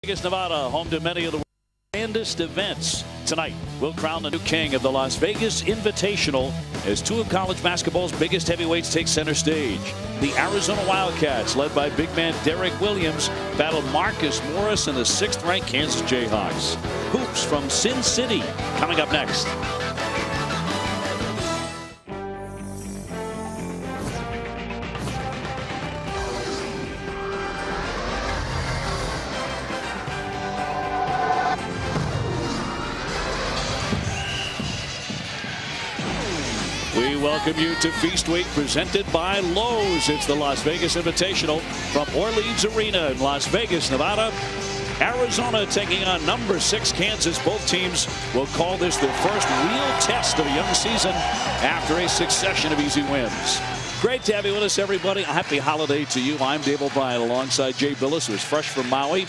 Vegas, Nevada, home to many of the grandest events. Tonight, we'll crown the new king of the Las Vegas Invitational as two of college basketball's biggest heavyweights take center stage. The Arizona Wildcats, led by big man Derek Williams, battle Marcus Morris and the 6th-ranked Kansas Jayhawks. Hoops from Sin City coming up next. We welcome you to Feast Week, presented by Lowe's. It's the Las Vegas Invitational from Orleans Arena in Las Vegas, Nevada. Arizona taking on number 6 Kansas. Both teams will call this their first real test of a young season after a succession of easy wins. Great to have you with us, everybody. A happy holiday to you. I'm Dave O'Brien alongside Jay Billis, who is fresh from Maui.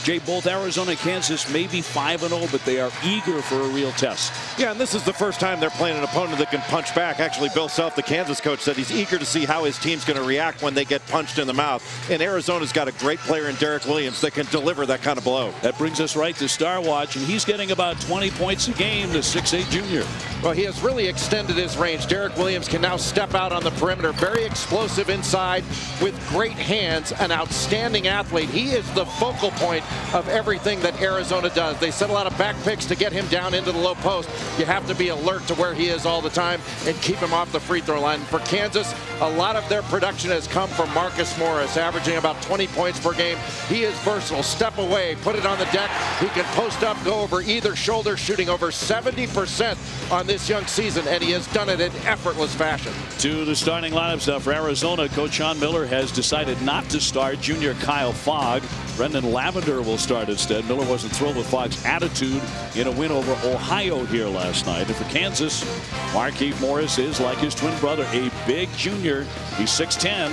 Jay, both Arizona and Kansas may be 5-0, but they are eager for a real test. Yeah, and this is the first time they're playing an opponent that can punch back. Actually, Bill Self, the Kansas coach, said he's eager to see how his team's going to react when they get punched in the mouth. And Arizona's got a great player in Derek Williams that can deliver that kind of blow. That brings us right to Star Watch, and he's getting about 20 points a game, the 6'8" junior. Well, he has really extended his range. Derek Williams can now step out on the perimeter. Very explosive inside with great hands. An outstanding athlete. He is the focal point of everything that Arizona does. They set a lot of back picks to get him down into the low post. You have to be alert to where he is all the time and keep him off the free throw line. For Kansas, a lot of their production has come from Marcus Morris, averaging about 20 points per game. He is versatile. Step away, put it on the deck. He can post up, go over either shoulder, shooting over 70% on this young season, and he has done it in effortless fashion. To the starting lineups now for Arizona, Coach Sean Miller has decided not to start junior Kyle Fogg. Brendan Lavender will start instead. Miller wasn't thrilled with Fogg's attitude in a win over Ohio here last night. And for Kansas, Markieff Morris is, like his twin brother, a big junior. He's 6'10".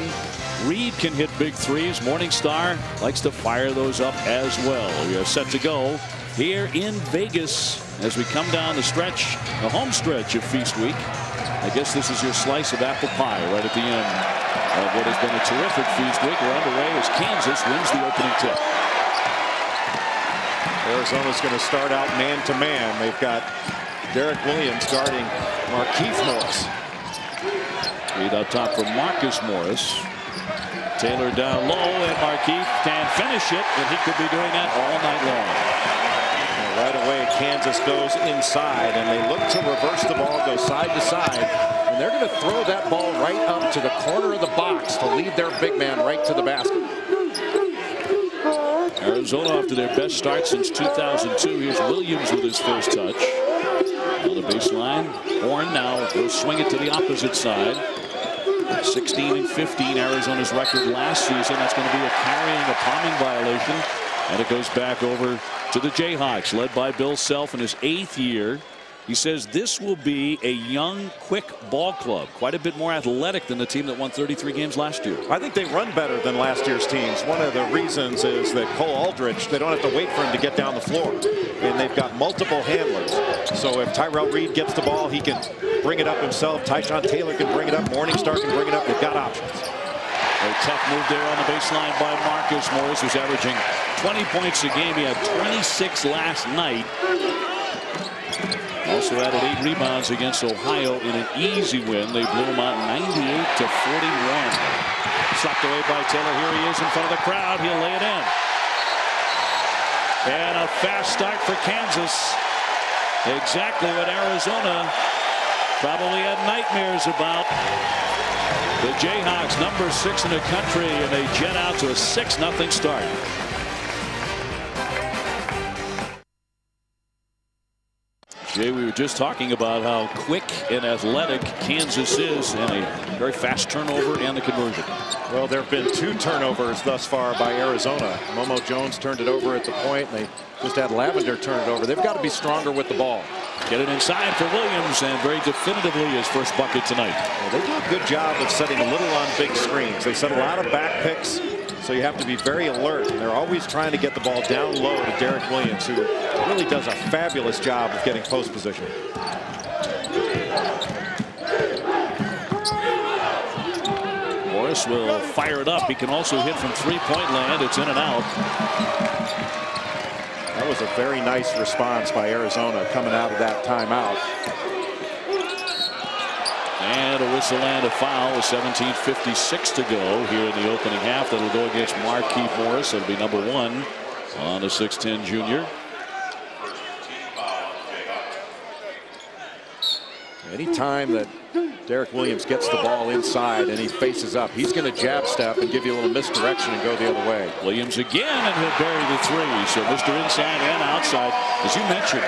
Reed can hit big threes. Morningstar likes to fire those up as well. We are set to go here in Vegas as we come down the stretch, the home stretch of Feast Week. I guess this is your slice of apple pie right at the end of what has been a terrific Feast Week. We're underway as Kansas wins the opening tip. Arizona's going to start out man-to-man. They've got Derek Williams guarding Markieff Morris. Reed out top for Marcus Morris. Taylor down low, and Markieff can finish it, and he could be doing that all night long. Right away, Kansas goes inside, and they look to reverse the ball, go side to side, and they're going to throw that ball right up to the corner of the box to lead their big man right to the basket. Arizona off to their best start since 2002. Here's Williams with his first touch. On the baseline, Horn now will swing it to the opposite side. 16-15, Arizona's record last season. That's going to be a carrying, a palming violation. And it goes back over to the Jayhawks, led by Bill Self in his 8th year. He says this will be a young, quick ball club, quite a bit more athletic than the team that won 33 games last year. I think they run better than last year's teams. One of the reasons is that Cole Aldrich, they don't have to wait for him to get down the floor. And they've got multiple handlers. So if Tyrell Reed gets the ball, he can bring it up himself. Tyshawn Taylor can bring it up. Morningstar can bring it up. They've got options. A tough move there on the baseline by Marcus Morris, who's averaging 20 points a game. He had 26 last night. Also added 8 rebounds against Ohio in an easy win. They blew him out 98-41. Slapped away by Taylor. Here he is in front of the crowd. He'll lay it in. And a fast start for Kansas. Exactly what Arizona probably had nightmares about. The Jayhawks, number 6 in the country, and they jet out to a 6-0 start. Jay, we were just talking about how quick and athletic Kansas is, and a very fast turnover and the conversion. Well, there have been 2 turnovers thus far by Arizona. Momo Jones turned it over at the point, and they just had Lavender turn it over. They've got to be stronger with the ball. Get it inside for Williams, and very definitively his first bucket tonight. Well, they do a good job of setting a little on big screens. They set a lot of back picks, so you have to be very alert. And they're always trying to get the ball down low to Derek Williams, who really does a fabulous job of getting post position. Morris will fire it up. He can also hit from 3-point land. It's in and out. That was a very nice response by Arizona coming out of that timeout. And a whistle and a foul with 17:56 to go here in the opening half. That'll go against Markieff Morris. That'll be number 1 on the 6'10" junior. Anytime that Derek Williams gets the ball inside and he faces up, he's going to jab step and give you a little misdirection and go the other way. Williams again, and he'll bury the 3. So Mr. Inside and outside, as you mentioned,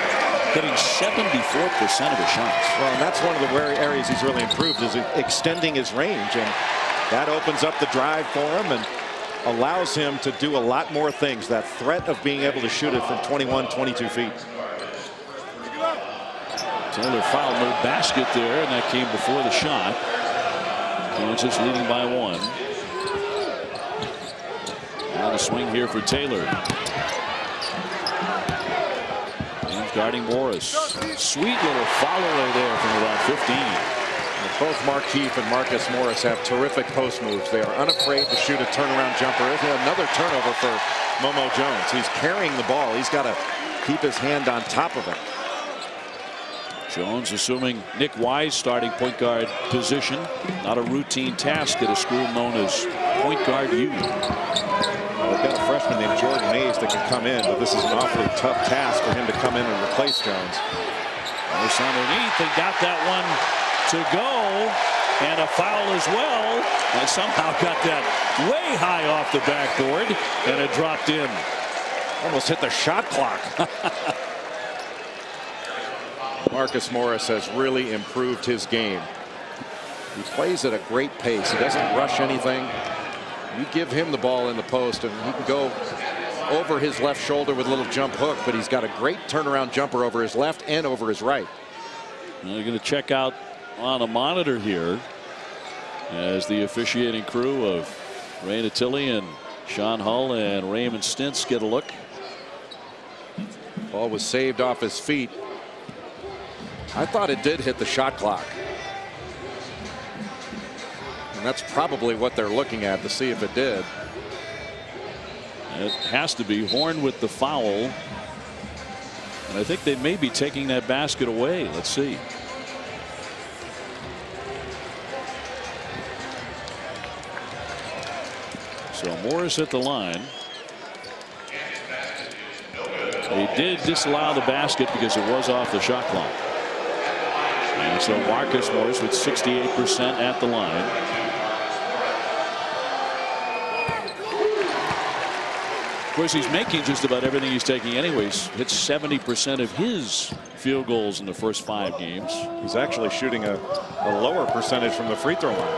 getting 74% of his shots. Well, and that's one of the areas he's really improved, is extending his range, and that opens up the drive for him and allows him to do a lot more things. That threat of being able to shoot it from 21, 22 feet. Taylor fouled, no basket there, and that came before the shot. Kansas leading by 1. Now the swing here for Taylor. James guarding Morris. Sweet little follow away there from about 15. Both Markieff and Marcus Morris have terrific post moves. They are unafraid to shoot a turnaround jumper. Another turnover for Momo Jones. He's carrying the ball. He's got to keep his hand on top of it. Jones assuming Nick Wise starting point guard position. Not a routine task at a school known as Point Guard U. Well, they've got a freshman named Jordan Hayes that can come in, but this is an awfully tough task for him to come in and replace Jones. Nice underneath. They got that one to go, and a foul as well. And somehow got that way high off the backboard, and it dropped in. Almost hit the shot clock. Marcus Morris has really improved his game. He plays at a great pace. He doesn't rush anything. You give him the ball in the post and he can go over his left shoulder with a little jump hook, but he's got a great turnaround jumper over his left and over his right. Now you're going to check out on a monitor here as the officiating crew of Ray Natili and Sean Hull and Raymond Stintz get a look. Ball was saved off his feet. I thought it did hit the shot clock. And that's probably what they're looking at to see if it did. It has to be. Horn with the foul. And I think they may be taking that basket away. Let's see. So Morris at the line. They did disallow the basket because it was off the shot clock. And so Marcus Morris with 68% at the line. Of course, he's making just about everything he's taking anyways. Hits 70% of his field goals in the first 5 games. He's actually shooting a lower percentage from the free throw line.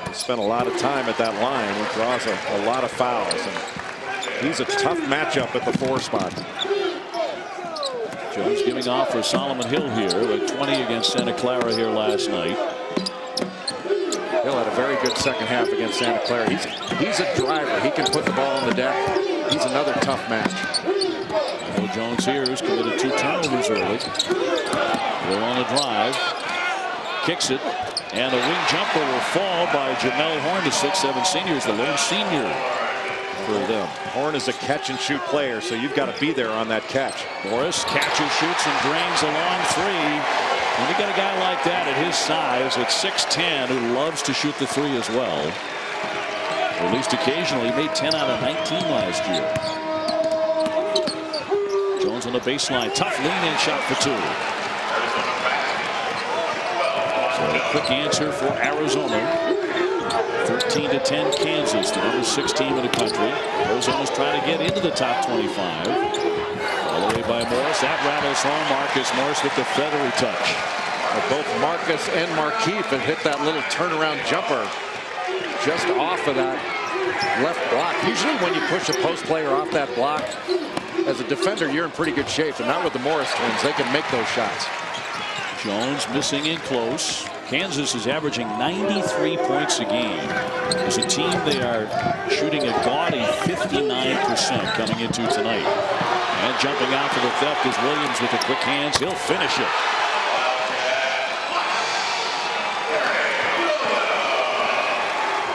He spent a lot of time at that line. He draws a lot of fouls. And he's a tough matchup at the 4 spot. Jones giving off for Solomon Hill here with 20 against Santa Clara here last night. Hill had a very good second half against Santa Clara. He's a driver. He can put the ball on the deck. He's another tough match. Well, Jones here has committed 2 turnovers early. They're on the drive. Kicks it. And the wing jumper will fall by Jamel Horn, the 6'7" senior, is the lone senior for them. Horn is a catch and shoot player, so you've got to be there on that catch. Morris catches, shoots, and drains a long 3. When you got a guy like that at his size at 6'10" who loves to shoot the 3 as well, or at least occasionally, he made 10 out of 19 last year. Jones on the baseline, tough lean-in shot for 2. So a quick answer for Arizona. 13-10 Kansas, the number 6 team in the country. Arizona's trying to get into the top 25. All the way by Morris. That rattles home. Marcus Morris with the feathery touch. Both Marcus and Markieff have hit that little turnaround jumper just off of that left block. Usually when you push a post player off that block, as a defender, you're in pretty good shape. And not with the Morris twins. They can make those shots. Jones missing in close. Kansas is averaging 93 points a game. As a team, they are shooting a gaudy 59% coming into tonight. And jumping out for the theft is Williams with the quick hands. He'll finish it.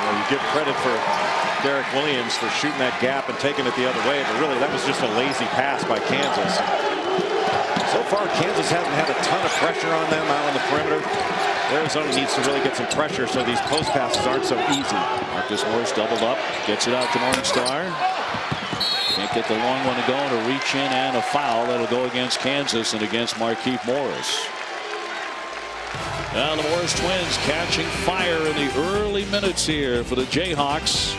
Well, you give credit for Derek Williams for shooting that gap and taking it the other way, but really that was just a lazy pass by Kansas. So far, Kansas hasn't had a ton of pressure on them out on the perimeter. Arizona needs to really get some pressure so these post passes aren't so easy. Marcus Morris doubled up, gets it out to Morningstar. Can't get the long one to go, and a reach in and a foul that'll go against Kansas and against Markieff Morris. Now the Morris twins catching fire in the early minutes here for the Jayhawks.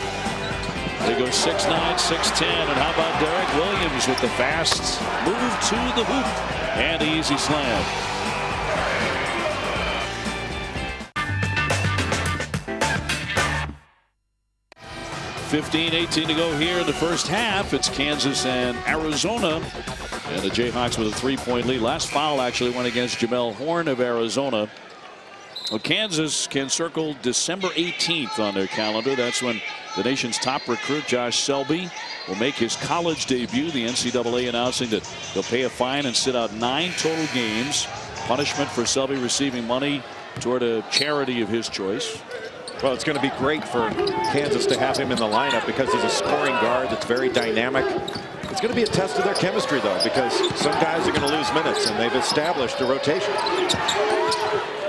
They go 6'9", 6'10", and how about Derek Williams with the fast move to the hoop and the easy slam. .18 to go here in the first half. It's Kansas and Arizona, and the Jayhawks with a 3-point lead. Last foul actually went against Jamel Horn of Arizona. Well, Kansas can circle December 18th on their calendar. That's when the nation's top recruit Josh Selby will make his college debut. The NCAA announcing that they'll pay a fine and sit out 9 total games. Punishment for Selby receiving money toward a charity of his choice. Well, it's going to be great for Kansas to have him in the lineup because he's a scoring guard that's very dynamic. It's going to be a test of their chemistry, though, because some guys are going to lose minutes, and they've established a rotation.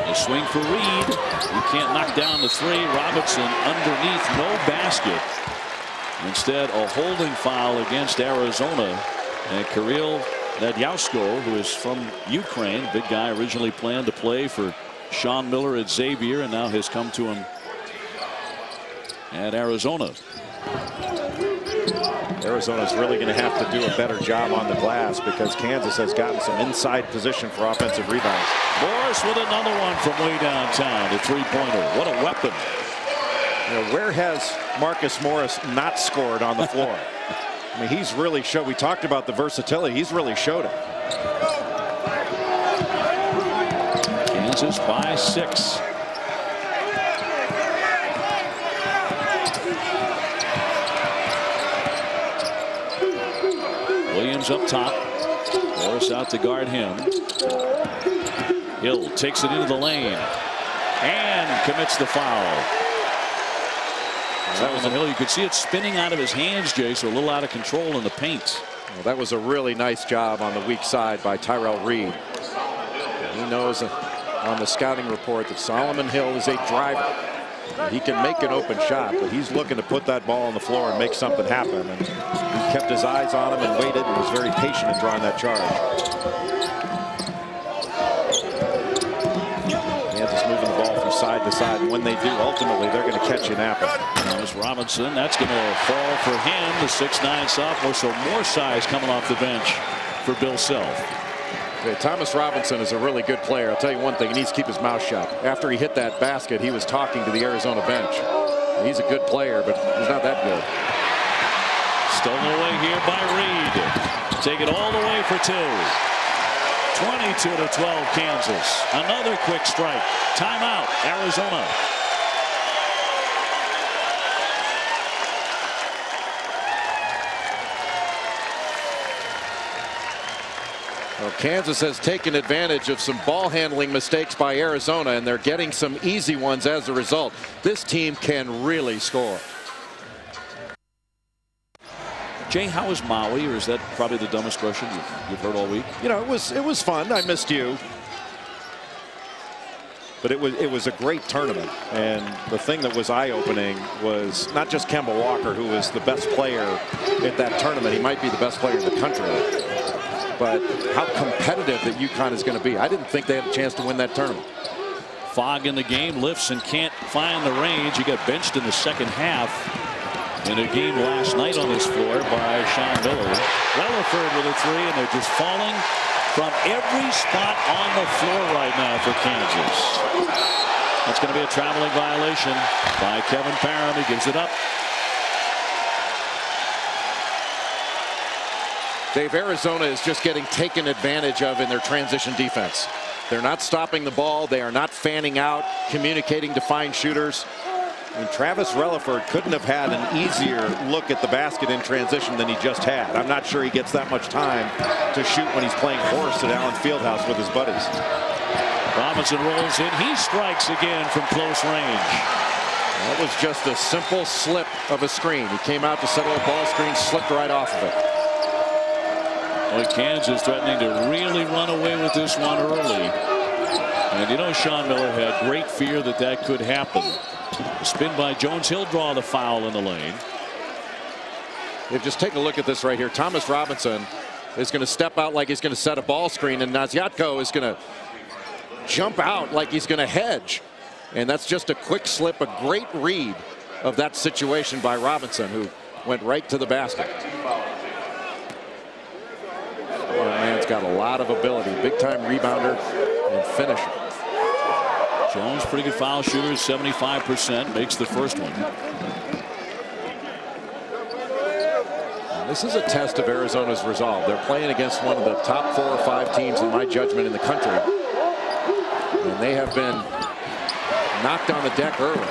A swing for Reed. He can't knock down the three. Robinson underneath, no basket. Instead, a holding foul against Arizona. And Kirill Nadyausko, who is from Ukraine, big guy, originally planned to play for Sean Miller at Xavier, and now has come to him at Arizona. Arizona's really going to have to do a better job on the glass because Kansas has gotten some inside position for offensive rebounds. Morris with another one from way downtown, the three-pointer. What a weapon. You know, where has Marcus Morris not scored on the floor? I mean, he's really showed. We talked about the versatility. He's really showed it. Kansas by 6. Williams up top. Morris out to guard him. Hill takes it into the lane and commits the foul. That was a Hill. You could see it spinning out of his hands, Jay, so a little out of control in the paint. Well, that was a really nice job on the weak side by Tyrell Reed. He knows on the scouting report that Solomon Hill is a driver. He can make an open shot, but he's looking to put that ball on the floor and make something happen. And he kept his eyes on him and waited and was very patient in drawing that charge. Kansas moving the ball from side to side. And when they do, ultimately, they're going to catch you napping. Thomas Robinson, that's going to fall for him, the 6'9" sophomore. So more size coming off the bench for Bill Self. Okay, Thomas Robinson is a really good player. I'll tell you one thing, he needs to keep his mouth shut. After he hit that basket, he was talking to the Arizona bench. He's a good player, but he's not that good. Stolen away here by Reed. Take it all the way for 2. 22-12 Kansas. Another quick strike. Timeout, Arizona. Well, Kansas has taken advantage of some ball handling mistakes by Arizona, and they're getting some easy ones as a result. This team can really score. Jay, how is Maui, or is that probably the dumbest question you've heard all week? You know, it was fun. I missed you. But it was a great tournament, and the thing that was eye-opening was not just Kemba Walker, who was the best player at that tournament. He might be the best player in the country. But how competitive that UConn is going to be. I didn't think they had a chance to win that tournament. Fogg in the game, lifts and can't find the range. He got benched in the second half in a game last night on this floor by Sean Miller. Relaford with a 3, and they're just falling from every spot on the floor right now for Kansas. That's going to be a traveling violation by Kevin Parham. He gives it up. Dave, Arizona is just getting taken advantage of in their transition defense. They're not stopping the ball. They are not fanning out, communicating to find shooters. And Travis Relaford couldn't have had an easier look at the basket in transition than he just had. I'm not sure he gets that much time to shoot when he's playing horse at Allen Fieldhouse with his buddies. Robinson rolls in. He strikes again from close range. That was just a simple slip of a screen. He came out to settle a ball screen, slipped right off of it. Well, Kansas threatening to really run away with this one early. And you know, Sean Miller had great fear that that could happen. The spin by Jones. He'll draw the foul in the lane. If just take a look at this right here. Thomas Robinson is going to step out like he's going to set a ball screen, and Naziatko is going to jump out like he's going to hedge. And that's just a quick slip, a great read of that situation by Robinson, who went right to the basket. Oh, man's got a lot of ability. Big-time rebounder and finisher. Jones, pretty good foul shooter, 75%, makes the first one. This is a test of Arizona's resolve. They're playing against one of the top 4 or 5 teams, in my judgment, in the country. And they have been knocked on the deck early.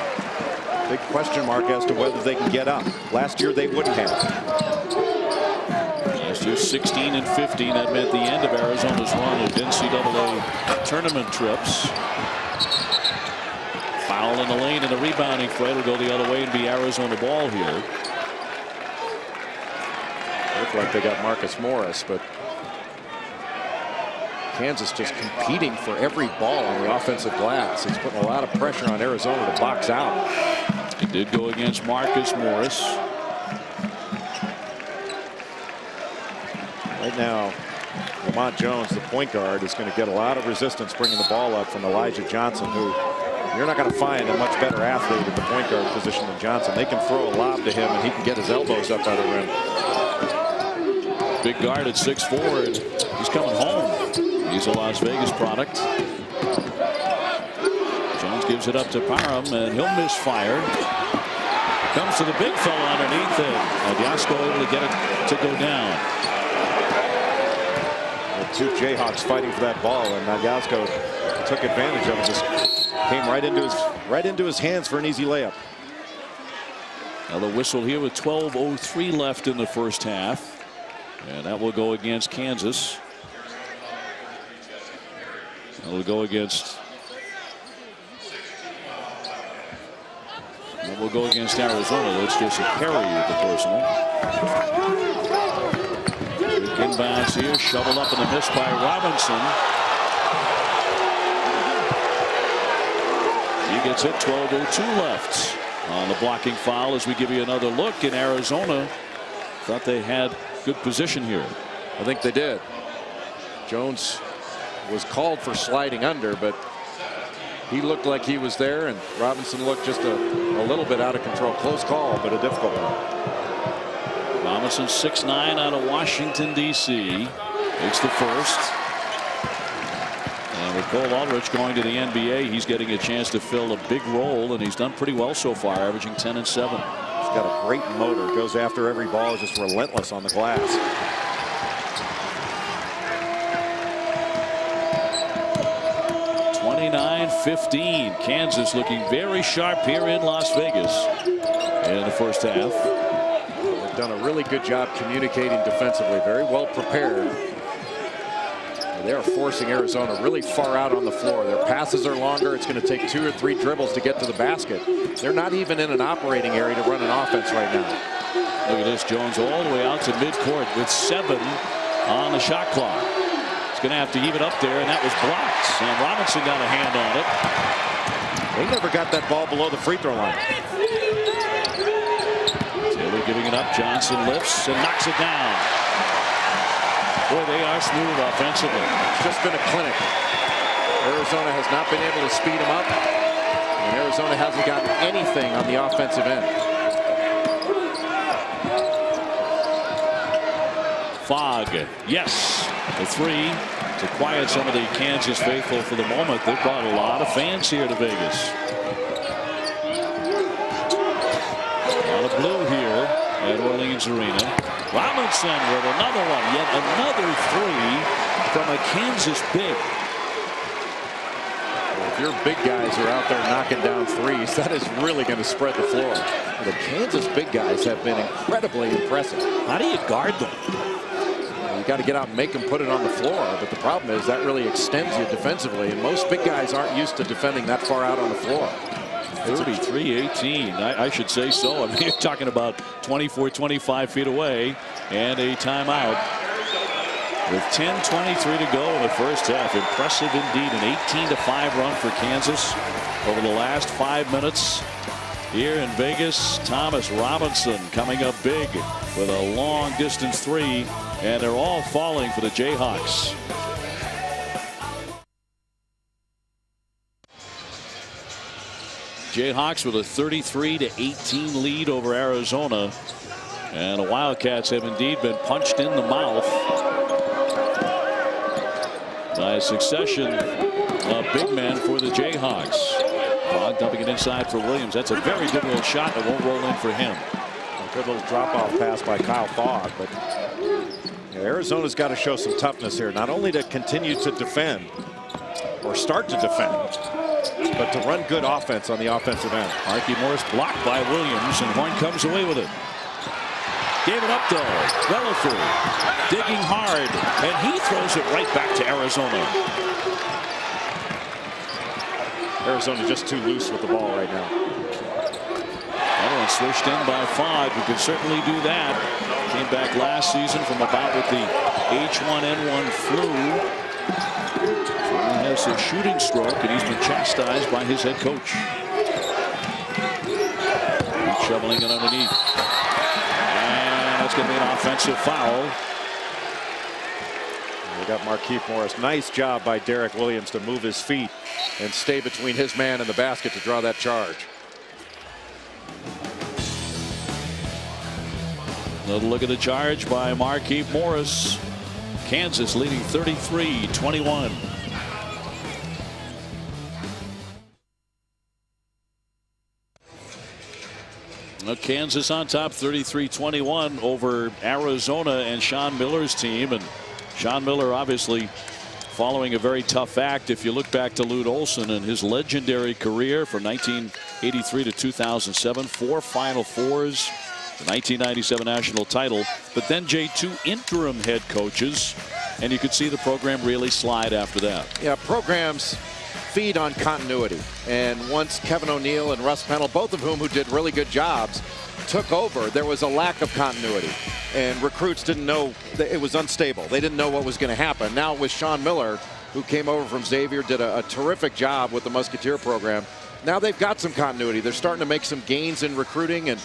Big question mark as to whether they can get up. Last year they wouldn't have. Last year 16 and 15. That meant the end of Arizona's run of NCAA tournament trips. Foul in the lane, and the rebounding Fred will go the other way and be Arizona ball here. Looked like they got Marcus Morris, but Kansas just competing for every ball on the offensive glass. It's putting a lot of pressure on Arizona to box out. He did go against Marcus Morris. Right now, Lamont Jones, the point guard, is going to get a lot of resistance bringing the ball up from Elijah Johnson, who you're not going to find a much better athlete at the point guard position than Johnson. They can throw a lob to him, and he can get his elbows up by the rim. Big guard at 6'4", and he's coming home. He's a Las Vegas product. Jones gives it up to Parham, and he'll misfire. Comes to the big fella underneath it. Diasco able to get it to go down. The 2 Jayhawks fighting for that ball, and Diasco took advantage of it. Just came right into his hands for an easy layup. Now the whistle here with 12:03 left in the first half. And that will go against Kansas. That will go against. That will go against Arizona. That's just a carry at the personal. Quick inbounds here, shoveled up in the miss by Robinson. He gets it. 12:02 left on the blocking foul. As we give you another look, in Arizona thought they had good position here. I think they did. Jones was called for sliding under, but he looked like he was there, and Robinson looked just a little bit out of control. Close call, but a difficult one. Robinson, 6'9", out of Washington, D.C. Makes the first. And with Cole Aldrich going to the NBA, he's getting a chance to fill a big role, and he's done pretty well so far, averaging 10 and 7. He's got a great motor. Goes after every ball. Is just relentless on the glass. (29-15). Kansas looking very sharp here in Las Vegas in the first half. They've done a really good job communicating defensively. Very well prepared. They are forcing Arizona really far out on the floor. Their passes are longer. It's going to take 2 or 3 dribbles to get to the basket. They're not even in an operating area to run an offense right now. Look at this. Jones all the way out to midcourt with 7 on the shot clock. He's going to have to heave it up there, and that was blocked. And Robinson got a hand on it. They never got that ball below the free throw line. Taylor giving it up. Johnson lifts and knocks it down. Boy, they are smooth offensively. It's just been a clinic. Arizona has not been able to speed them up, and Arizona hasn't gotten anything on the offensive end. Fogg, yes, the 3 to quiet some of the Kansas faithful for the moment. They've brought a lot of fans here to Vegas. A lot of blue here at Orleans Arena. Robinson with another one, yet another 3 from a Kansas big. Well, if your big guys are out there knocking down threes, that is really going to spread the floor. The Kansas big guys have been incredibly impressive. How do you guard them? You got to get out and make them put it on the floor, but the problem is that really extends you defensively, and most big guys aren't used to defending that far out on the floor. 33-18. I should say so. I mean, you're talking about 24, 25 feet away, and a timeout. With 10:23 to go in the first half. Impressive indeed. An 18-5 run for Kansas over the last 5 minutes. Here in Vegas, Thomas Robinson coming up big with a long distance three, and they're all falling for the Jayhawks. Jayhawks with a 33-18 lead over Arizona, and the Wildcats have indeed been punched in the mouth by a succession of big men for the Jayhawks. Fogg dumping it inside for Williams. That's a very difficult shot that won't roll in for him. A good little drop-off pass by Kyle Fogg, but Arizona's got to show some toughness here, not only to continue to defend or start to defend, but to run good offense on the offensive end. Marky Morris blocked by Williams, and Horn comes away with it. Gave it up though. Relaford digging hard, and he throws it right back to Arizona. Arizona just too loose with the ball right now. That one swished in by Fogg, who could certainly do that. Came back last season from a bout with the H1N1 flu. Certainly has a shooting stroke, and he's been chastised by his head coach. He's shoveling it underneath. That's going to be an offensive foul. We got Markieff Morris. Nice job by Derek Williams to move his feet and stay between his man and the basket to draw that charge. Another look at the charge by Markieff Morris. Kansas leading 33-21. Kansas on top 33-21 over Arizona and Sean Miller's team. And Sean Miller obviously following a very tough act. If you look back to Lute Olson and his legendary career from 1983 to 2007, 4 Final Fours, the 1997 national title, but then Jay, 2 interim head coaches, and you could see the program really slide after that. Yeah, programs feed on continuity, and once Kevin O'Neill and Russ Pennell, both of whom did really good jobs, took over, there was a lack of continuity, and recruits didn't know that it was unstable. They didn't know what was going to happen. Now with Sean Miller, who came over from Xavier, did a terrific job with the Musketeer program. Now they've got some continuity. They're starting to make some gains in recruiting, and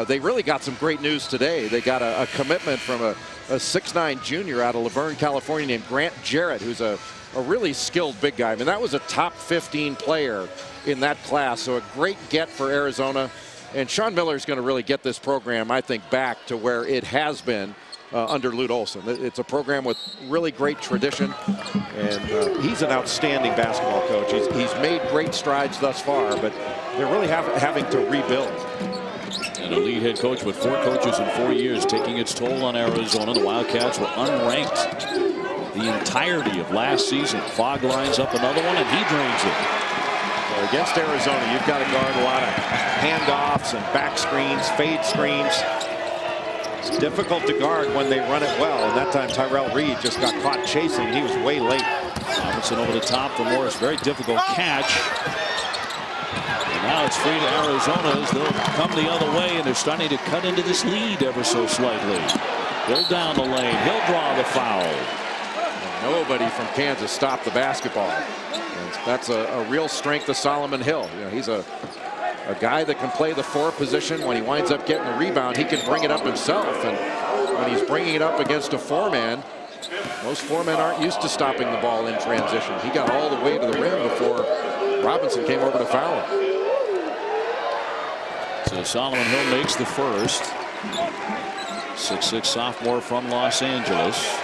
they really got some great news today. They got a commitment from a 6'9" junior out of Laverne, California named Grant Jarrett, who's a really skilled big guy. I mean, that was a top 15 player in that class, so a great get for Arizona. And Sean Miller is going to really get this program, I think, back to where it has been under Lute Olson. It's a program with really great tradition, and he's an outstanding basketball coach. He's made great strides thus far, but they're really having to rebuild. And a lead head coach with 4 coaches in 4 years taking its toll on Arizona. The Wildcats were unranked the entirety of last season. Fogg lines up another one, and he drains it. Well, against Arizona, you've got to guard a lot of handoffs and back screens, fade screens. It's difficult to guard when they run it well, and that time Tyrell Reed just got caught chasing. He was way late. Robinson over the top for Morris. Very difficult catch. And now it's free to Arizona as they'll come the other way, and they're starting to cut into this lead ever so slightly. Hill down the lane. He'll draw the foul. And nobody from Kansas stopped the basketball. And that's a real strength of Solomon Hill. You know, he's a guy that can play the 4 position. When he winds up getting a rebound, he can bring it up himself. And when he's bringing it up against a 4-man, most 4-men aren't used to stopping the ball in transition. He got all the way to the rim before Robinson came over to foul him. So Solomon Hill makes the first. 6'6" sophomore from Los Angeles.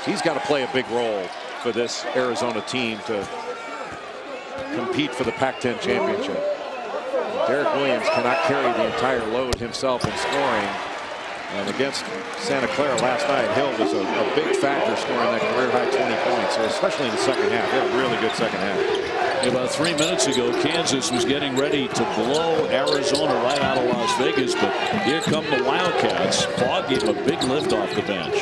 He's got to play a big role for this Arizona team to compete for the Pac-10 championship. Derek Williams cannot carry the entire load himself in scoring. And against Santa Clara last night, Hill was a big factor scoring that career-high 20 points, so especially in the second half. They had a really good second half. About 3 minutes ago, Kansas was getting ready to blow Arizona right out of Las Vegas, but here come the Wildcats. Fogg gave him a big lift off the bench.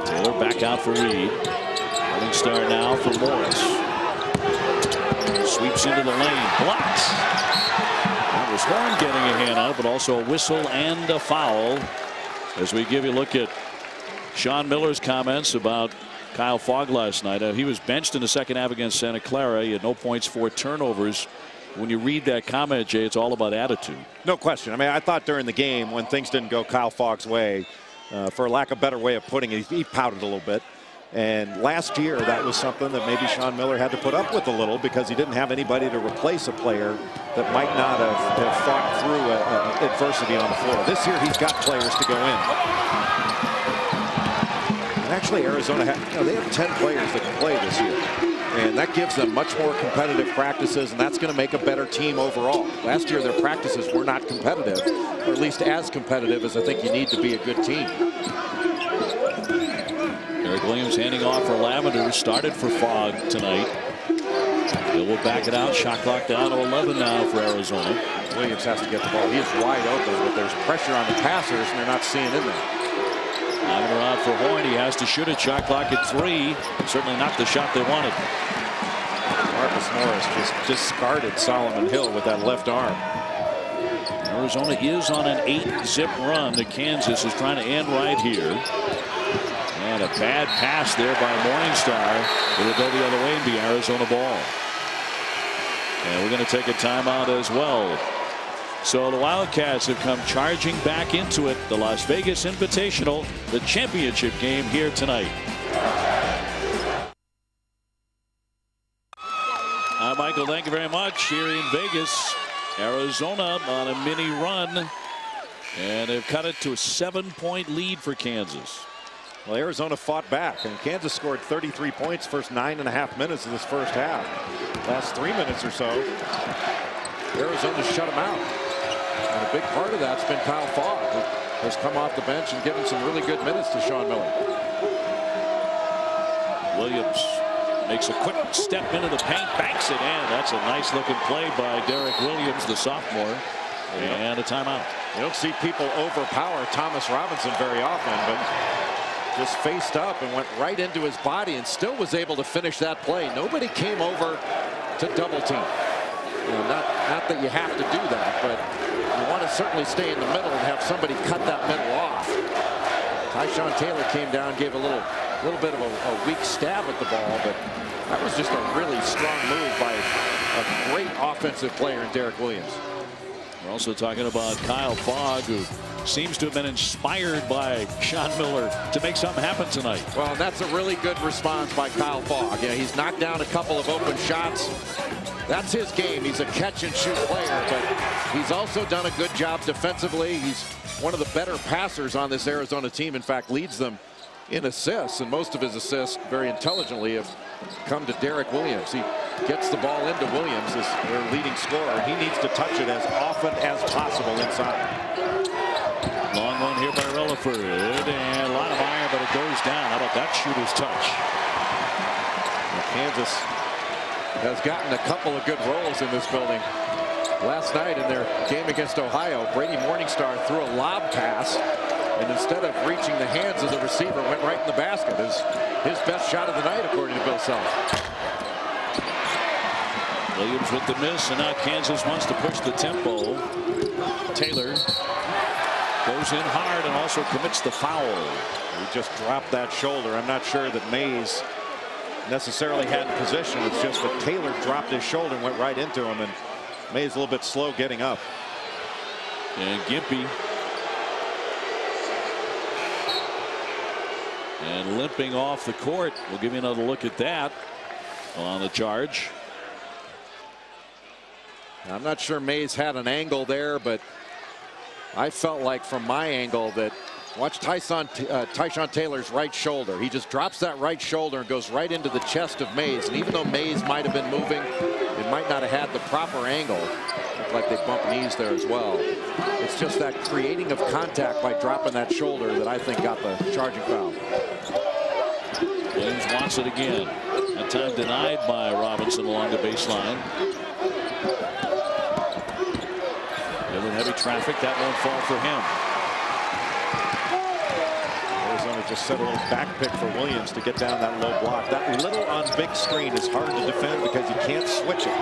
Taylor back out for Reed. Running star now for Morris. sweeps into the lane. Blocks. That was Horn getting a hand on it, but also a whistle and a foul. As we give you a look at Sean Miller's comments about Kyle Fogg last night. He was benched in the second half against Santa Clara. He had no points, 4 turnovers. When you read that comment, Jay, it's all about attitude. No question. I mean, I thought during the game when things didn't go Kyle Fogg's way, for lack of a better way of putting it, he pouted a little bit. And last year, that was something that maybe Sean Miller had to put up with a little because he didn't have anybody to replace a player that might not have fought through adversity on the floor. This year, he's got players to go in. And actually, Arizona they have 10 players that can play this year. And that gives them much more competitive practices, and that's going to make a better team overall. Last year, their practices were not competitive, or at least as competitive as I think you need to be a good team. Derek Williams handing off for Lavender. Started for Fogg tonight. Bill will back it out. Shot clock down to 11 now for Arizona. Williams has to get the ball. He is wide open, but there's pressure on the passers, and they're not seeing in there. Lavender out for Horn. He has to shoot it. Shot clock at 3. Certainly not the shot they wanted. Marcus Morris just discarded Solomon Hill with that left arm. Arizona is on an 8-zip run. The Kansas is trying to end right here. And a bad pass there by Morningstar. It'll go the other way and be Arizona ball. And we're going to take a timeout as well. So the Wildcats have come charging back into it. The Las Vegas Invitational, the championship game here tonight. Michael, thank you very much. Here in Vegas, Arizona on a mini run. And they've cut it to a 7-point lead for Kansas. Well, Arizona fought back, and Kansas scored 33 points first 9.5 minutes of this first half. Last 3 minutes or so, Arizona shut them out. And a big part of that's been Kyle Fogg, who has come off the bench and given some really good minutes to Sean Miller. Williams makes a quick step into the paint, banks it in. That's a nice looking play by Derek Williams, the sophomore. And a timeout. You don't see people overpower Thomas Robinson very often, but just faced up and went right into his body and still was able to finish that play. Nobody came over to double team. You know, not that you have to do that, but you want to certainly stay in the middle and have somebody cut that middle off. Tyshawn Taylor came down, gave a little bit of a weak stab at the ball, but that was just a really strong move by a great offensive player in Derek Williams. We're also talking about Kyle Fogg, who seems to have been inspired by Sean Miller to make something happen tonight. Well, that's a really good response by Kyle Fogg. Yeah, he's knocked down a couple of open shots. That's his game. He's a catch-and-shoot player, but he's also done a good job defensively. He's one of the better passers on this Arizona team. In fact, leads them in assists, and most of his assists very intelligently have come to Derek Williams. He gets the ball into Williams as their leading scorer. He needs to touch it as often as possible inside. Long one here by Relaford, and a lot of iron, but it goes down. How about that shooter's touch? Kansas has gotten a couple of good rolls in this building. Last night in their game against Ohio, Brady Morningstar threw a lob pass, and instead of reaching the hands of the receiver, went right in the basket. His best shot of the night, according to Bill Self. Williams with the miss, and now Kansas wants to push the tempo. Taylor goes in hard and also commits the foul. He just dropped that shoulder. I'm not sure that Mays necessarily had position. It's just that Taylor dropped his shoulder and went right into him, and Mays a little bit slow getting up. And Gimpy and limping off the court. We'll give you another look at that on the charge. I'm not sure Mays had an angle there, but I felt like from my angle that watch Tyshawn Taylor's right shoulder. He just drops that right shoulder and goes right into the chest of Mays. And even though Mays might have been moving, it might not have had the proper angle. Looked like they bumped knees there as well. It's just that creating of contact by dropping that shoulder that I think got the charging foul. Williams wants it again. That time denied by Robinson along the baseline. Heavy traffic. That won't fall for him. Arizona just set a little back pick for Williams to get down that low block. That little on big screen is hard to defend because you can't switch it.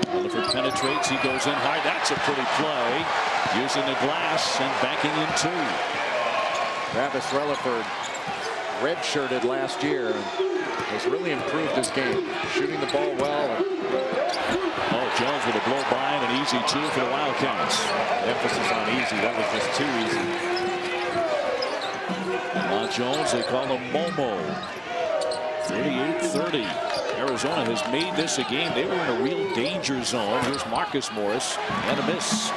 Relaford penetrates. He goes in hard. That's a pretty play. Using the glass and banking in two. Travis Relaford redshirted last year and has really improved his game. Shooting the ball well. Oh, Jones with a blow by and an easy two for the Wildcats. Emphasis on easy. That was just too easy. Lamont Jones, they call him Momo. 38-30. Arizona has made this a game. They were in a real danger zone. Here's Marcus Morris and a miss.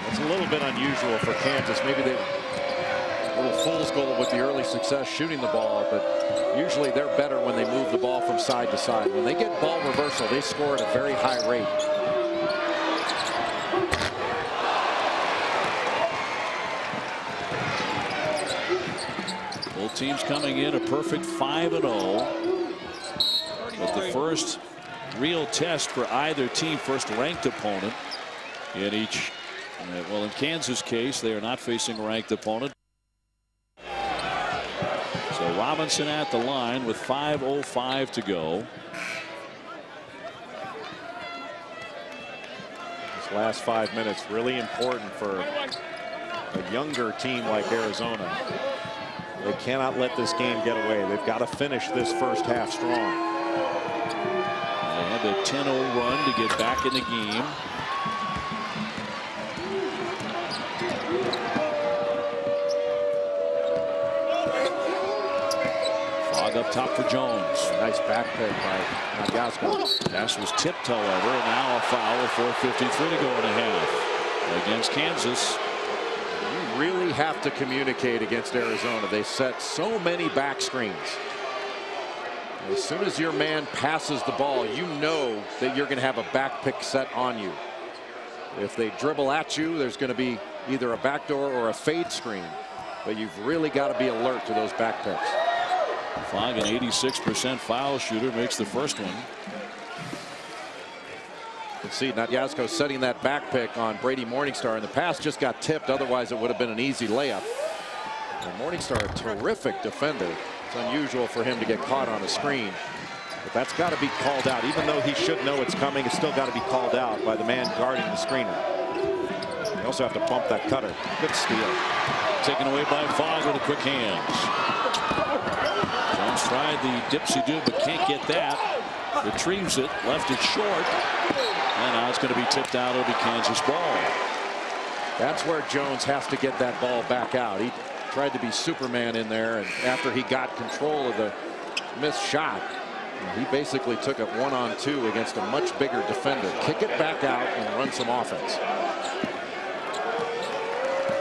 It's a little bit unusual for Kansas. Maybe they a little fool's goal with the early success shooting the ball, but usually they're better when they move the ball from side to side. When they get ball reversal, they score at a very high rate. Both teams coming in a perfect 5-0. But the first real test for either team, first ranked opponent in each. Well, in Kansas' case, they are not facing a ranked opponent. So Robinson at the line with 5:05 to go. This last 5 minutes really important for a younger team like Arizona. They cannot let this game get away. They've got to finish this first half strong. They had a 10-0 run to get back in the game. Up top for Jones. Nice back pick by Nadyazhko. Pass was tipped, however, and now a foul with 4:53 to go in the half against Kansas. You really have to communicate against Arizona. They set so many back screens. As soon as your man passes the ball, you know that you're going to have a back pick set on you. If they dribble at you, there's going to be either a backdoor or a fade screen. But you've really got to be alert to those back picks. Fogg, an 86% foul shooter, makes the first one. You can see Nadyazhko setting that back pick on Brady Morningstar. In the pass just got tipped. Otherwise, it would have been an easy layup. And Morningstar, a terrific defender. It's unusual for him to get caught on a screen. But that's got to be called out. Even though he should know it's coming, it's still got to be called out by the man guarding the screener. You also have to bump that cutter. Good steal. Taken away by Fogg with a quick hands. Jones tried the dipsy-do, but can't get that. Retrieves it, left it short. And now it's going to be tipped out. It'll be Kansas ball. That's where Jones has to get that ball back out. He tried to be Superman in there, and after he got control of the missed shot, he basically took it 1-on-2 against a much bigger defender. Kick it back out and run some offense.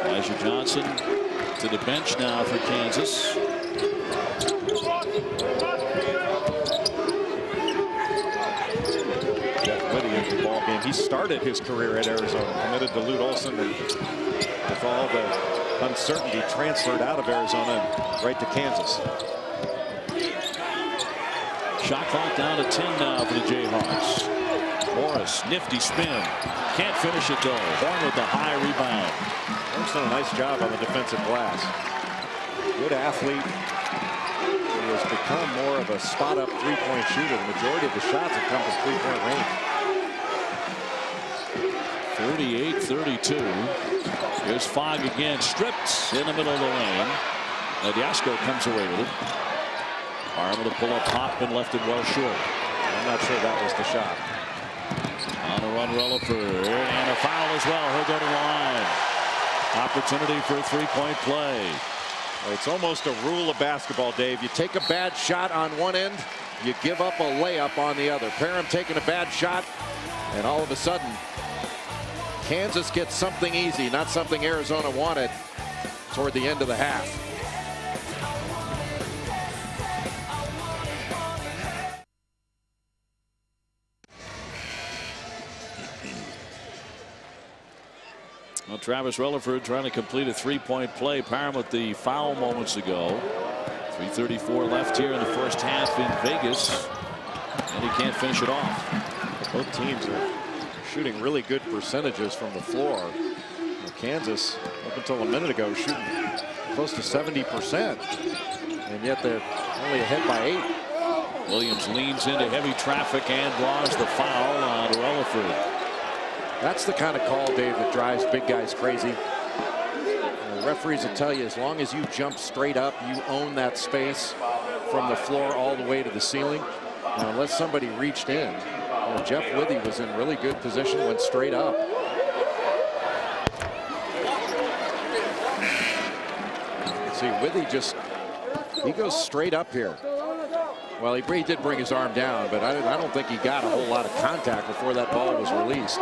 Elijah Johnson to the bench now for Kansas. Jeff Whitty in the ball game. He started his career at Arizona, committed to Lute Olson, and with all the uncertainty, transferred out of Arizona right to Kansas. Shot clock down to 10 now for the Jayhawks. Morris, nifty spin. Can't finish it though. Horn with the high rebound. Horn's done a nice job on the defensive glass. Good athlete. He has become more of a spot-up three-point shooter. The majority of the shots have come from three-point range. 38-32. Here's Fogg again. Stripped in the middle of the lane. Nadyazhko comes away with it. Arm with a pull-up pop and left it well short. I'm not sure that was the shot. On the run, Relaford, and a foul as well. He'll go to the line. Opportunity for a three-point play. It's almost a rule of basketball, Dave. You take a bad shot on one end, you give up a layup on the other. Parham taking a bad shot, and all of a sudden, Kansas gets something easy, not something Arizona wanted toward the end of the half. Well, Travis Relaford trying to complete a three-point play. Parham with the foul moments ago. 3:34 left here in the first half in Vegas, and he can't finish it off. Both teams are shooting really good percentages from the floor. Kansas, up until a minute ago, shooting close to 70%. And yet they're only ahead by 8. Williams leans into heavy traffic and draws the foul on Rutherford. That's the kind of call, Dave, that drives big guys crazy. The referees will tell you, as long as you jump straight up, you own that space from the floor all the way to the ceiling. Now, unless somebody reached in, Jeff Withey was in really good position, went straight up. See, Withey he goes straight up here. Well, he did bring his arm down, but I don't think he got a whole lot of contact before that ball was released.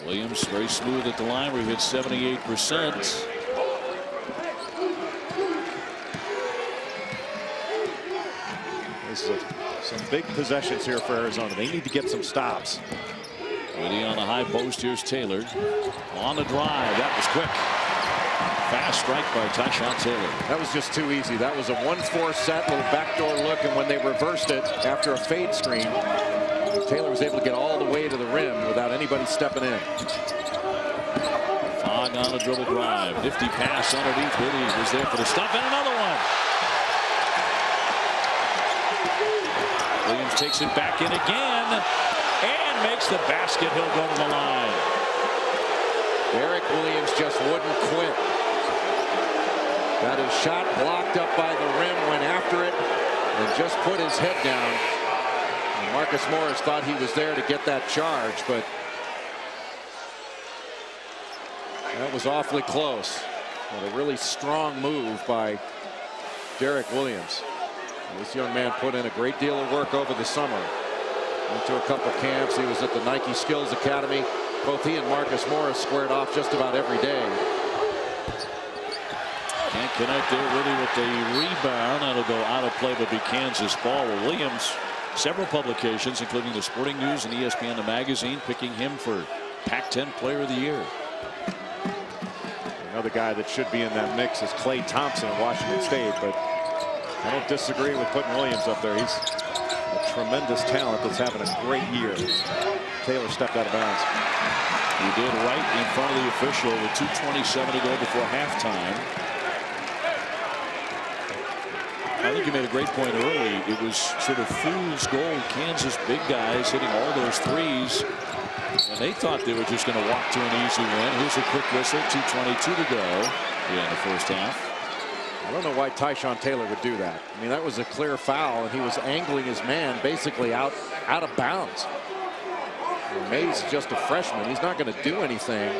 Williams very smooth at the line where he hit 78%. This is some big possessions here for Arizona. They need to get some stops. Withey on the high post. Here's Taylor on the drive. That was quick. Fast strike by Tyshawn Taylor. That was just too easy. That was a 1-4 set, little backdoor look, and when they reversed it after a fade screen, Taylor was able to get all the way to the rim without anybody stepping in. Fogg on a dribble drive. Nifty pass underneath. Withey was there for the stop, and another one. Williams takes it back in again and makes the basket. He'll go to the line. Derek Williams just wouldn't quit. Got his shot blocked up by the rim, went after it, and just put his head down. And Marcus Morris thought he was there to get that charge, but that was awfully close. But a really strong move by Derek Williams. This young man put in a great deal of work over the summer. Went to a couple camps. He was at the Nike Skills Academy. Both he and Marcus Morris squared off just about every day. Can't connect there. Withey with the rebound. That'll go out of play, but be Kansas ball. Well, Williams, several publications, including the Sporting News and ESPN, the magazine, picking him for Pac-10 Player of the Year. Another guy that should be in that mix is Klay Thompson of Washington State, but I don't disagree with putting Williams up there. He's a tremendous talent that's having a great year. Taylor stepped out of bounds. He did right in front of the official with 2:27 to go before halftime. I think you made a great point early. It was sort of fool's gold. Kansas big guys hitting all those threes, and they thought they were just going to walk to an easy win. Here's a quick whistle. 2:22 to go in the first half. I don't know why Tyshawn Taylor would do that. I mean, that was a clear foul, and he was angling his man basically out of bounds. Mays is just a freshman. He's not going to do anything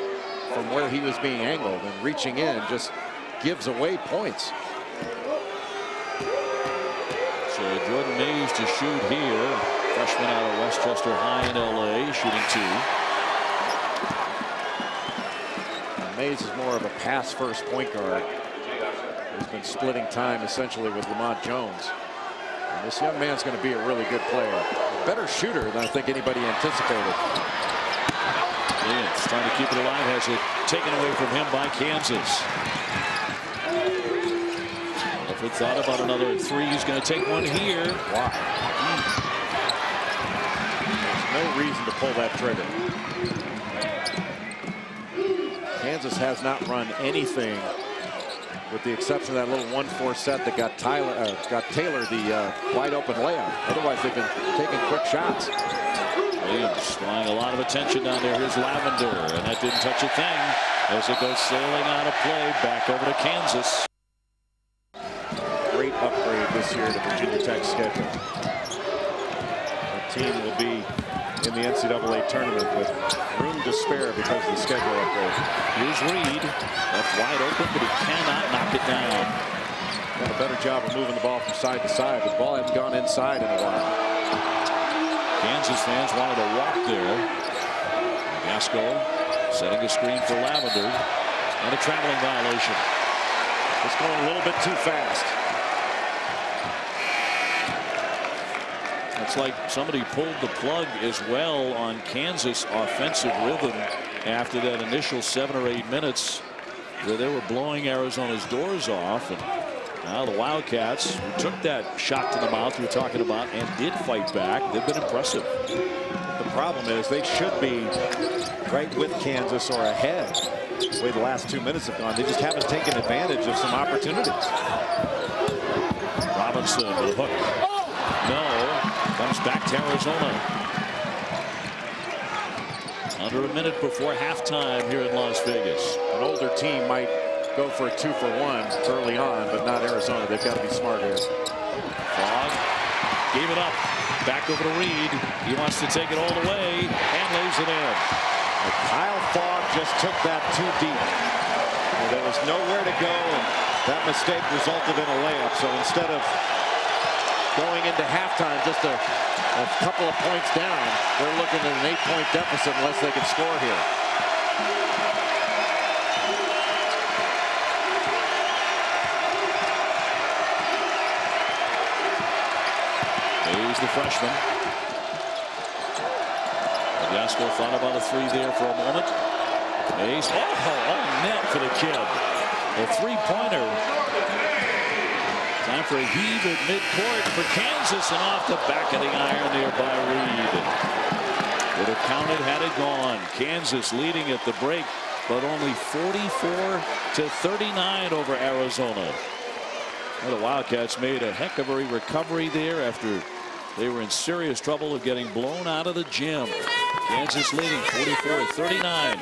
from where he was being angled, and reaching in just gives away points. So Jordan Mays to shoot here. Freshman out of Westchester High in LA, shooting 2. And Mays is more of a pass-first point guard. He's been splitting time essentially with Lamont Jones. And this young man's going to be a really good player. A better shooter than I think anybody anticipated. Williams trying to keep it alive, has it taken away from him by Kansas. If we thought about another three, he's going to take one here. Wow. There's no reason to pull that trigger. Kansas has not run anything, with the exception of that little 1-4 set that got Taylor the wide open layup. Otherwise, they've been taking quick shots. Williams drawing a lot of attention down there. Here's Lavender, and that didn't touch a thing as it goes sailing out of play back over to Kansas. Great upgrade this year to Virginia Tech's schedule. The team will be in the NCAA tournament with room to spare because of the schedule upgrade. Here's Reed, left wide open, but he cannot knock it down. Done a better job of moving the ball from side to side. The ball hasn't gone inside in a while. Kansas fans wanted to walk there. Gasco setting a screen for Lavender, and a traveling violation. It's going a little bit too fast. It's like somebody pulled the plug as well on Kansas' offensive rhythm after that initial 7 or 8 minutes where they were blowing Arizona's doors off. And now the Wildcats, who took that shot to the mouth we were talking about and did fight back, they've been impressive. The problem is they should be right with Kansas or ahead the way the last 2 minutes have gone. They just haven't taken advantage of some opportunities. Robinson with a hook. No. Comes back to Arizona. Under a minute before halftime here in Las Vegas. An older team might go for a 2-for-1 early on, but not Arizona. They've got to be smart here. Fogg gave it up. Back over to Reed. He wants to take it all the way and lays it in. Kyle Fogg just took that too deep. Well, there was nowhere to go, and that mistake resulted in a layup. So instead of going into halftime just a couple of points down, they're looking at an 8-point deficit unless they can score here. He's the freshman. Gasco thought about a three there for a moment. Hayes, all net for the kid. A three-pointer. Time for a heave at midcourt for Kansas, and off the back of the iron there by Reed. Would have counted had it gone. Kansas leading at the break, but only 44-39 over Arizona. Well, the Wildcats made a heck of a recovery there after they were in serious trouble of getting blown out of the gym. Kansas leading 44-39.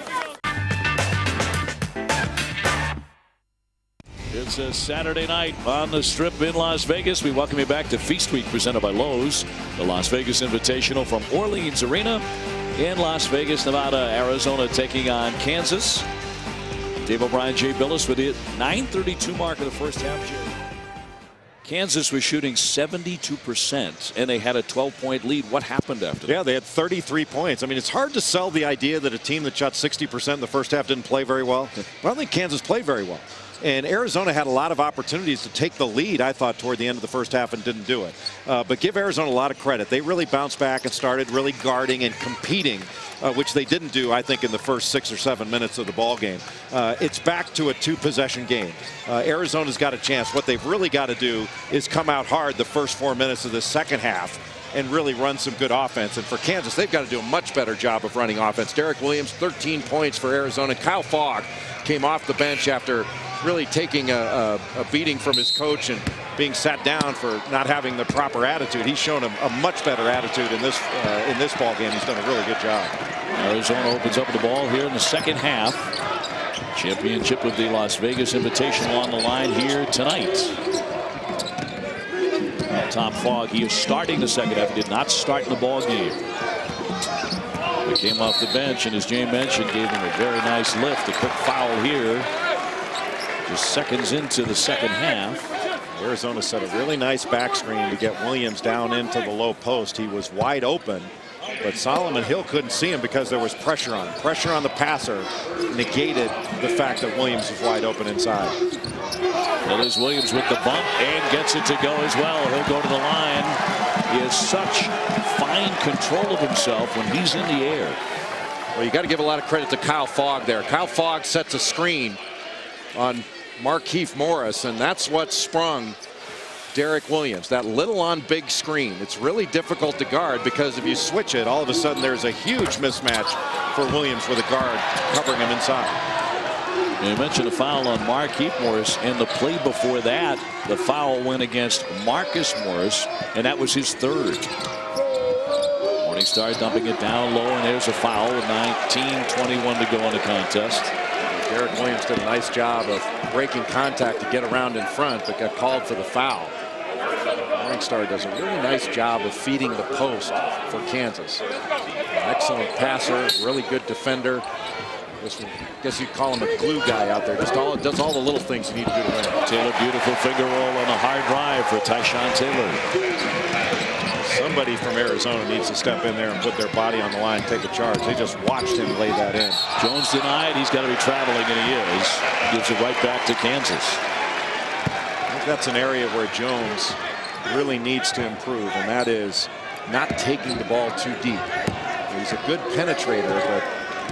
It's a Saturday night on the Strip in Las Vegas. We welcome you back to Feast Week presented by Lowe's. The Las Vegas Invitational from Orleans Arena in Las Vegas, Nevada. Arizona taking on Kansas. Dave O'Brien, Jay Billis with the 9:32 mark of the first half. Kansas was shooting 72%, and they had a 12-point lead. What happened after that? Yeah, they had 33 points. I mean, it's hard to sell the idea that a team that shot 60% in the first half didn't play very well. But I don't think Kansas played very well. And Arizona had a lot of opportunities to take the lead, I thought, toward the end of the first half and didn't do it. But give Arizona a lot of credit. They really bounced back and started really guarding and competing, which they didn't do, I think, in the first 6 or 7 minutes of the ball game. It's back to a two-possession game. Arizona's got a chance. What they've really got to do is come out hard the first 4 minutes of the second half and really run some good offense. And for Kansas, they've got to do a much better job of running offense. Derek Williams, 13 points for Arizona. Kyle Fogg came off the bench after really taking a beating from his coach and being sat down for not having the proper attitude. He's shown a much better attitude in this ball game. He's done a really good job. Arizona opens up the ball here in the second half. Championship of the Las Vegas Invitational on the line here tonight. Tom Fogg, he is starting the second half. He did not start in the ball game. He came off the bench, and as Jay mentioned, gave him a very nice lift. A quick foul here. Just seconds into the second half. Arizona set a really nice back screen to get Williams down into the low post. He was wide open, but Solomon Hill couldn't see him because there was pressure on him. Pressure on the passer negated the fact that Williams was wide open inside. That is Williams with the bump and gets it to go as well. He'll go to the line. He has such fine control of himself when he's in the air. Well, you got to give a lot of credit to Kyle Fogg there. Kyle Fogg sets a screen on Markieff Morris, and that's what sprung Derek Williams. That little on big screen. It's really difficult to guard because if you switch it, all of a sudden there's a huge mismatch for Williams with a guard covering him inside. You mentioned a foul on Markieff Morris, and the play before that, the foul went against Marcus Morris, and that was his third. Morningstar dumping it down low, and there's a foul with 19:21 to go in the contest. Derek Williams did a nice job of breaking contact to get around in front, but got called for the foul. Morningstar does a really nice job of feeding the post for Kansas. Excellent passer, really good defender. I guess you'd call him a glue guy out there. Just does all the little things you need to do to win. Taylor, beautiful finger roll on a hard drive for Tyshawn Taylor. Somebody from Arizona needs to step in there and put their body on the line, take a charge. They just watched him lay that in. Jones denied. He's got to be traveling, and he is. Gives it right back to Kansas. I think that's an area where Jones really needs to improve, and that is not taking the ball too deep. He's a good penetrator, but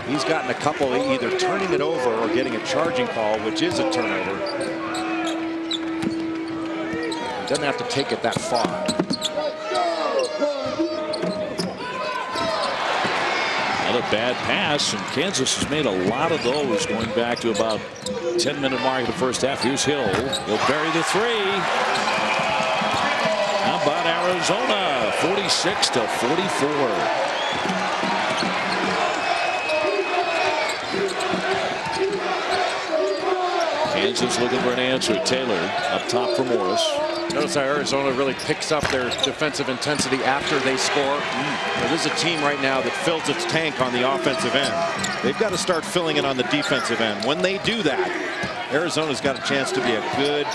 he's gotten a couple either turning it over or getting a charging call, which is a turnover. He doesn't have to take it that far. Another bad pass, and Kansas has made a lot of those going back to about 10-minute mark of the first half. Here's Hill. He'll bury the three. How about Arizona? 46-44. Kansas looking for an answer. Taylor up top for Morris. Notice how Arizona really picks up their defensive intensity after they score. Well, this is a team right now that fills its tank on the offensive end. They've got to start filling it on the defensive end. When they do that, Arizona's got a chance to be a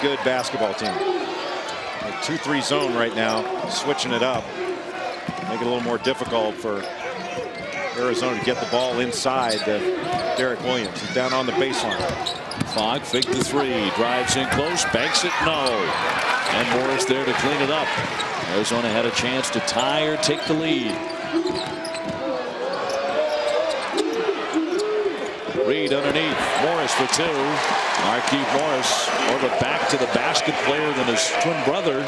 good basketball team. A 2-3 zone right now, switching it up. Make it a little more difficult for Arizona to get the ball inside Derek Williams. He's down on the baseline. Fogg faked the three, drives in close, banks it, no. And Morris there to clean it up. Arizona had a chance to tie or take the lead. Reed underneath, Morris for two. Markieff Morris more of a back to the basket player than his twin brother.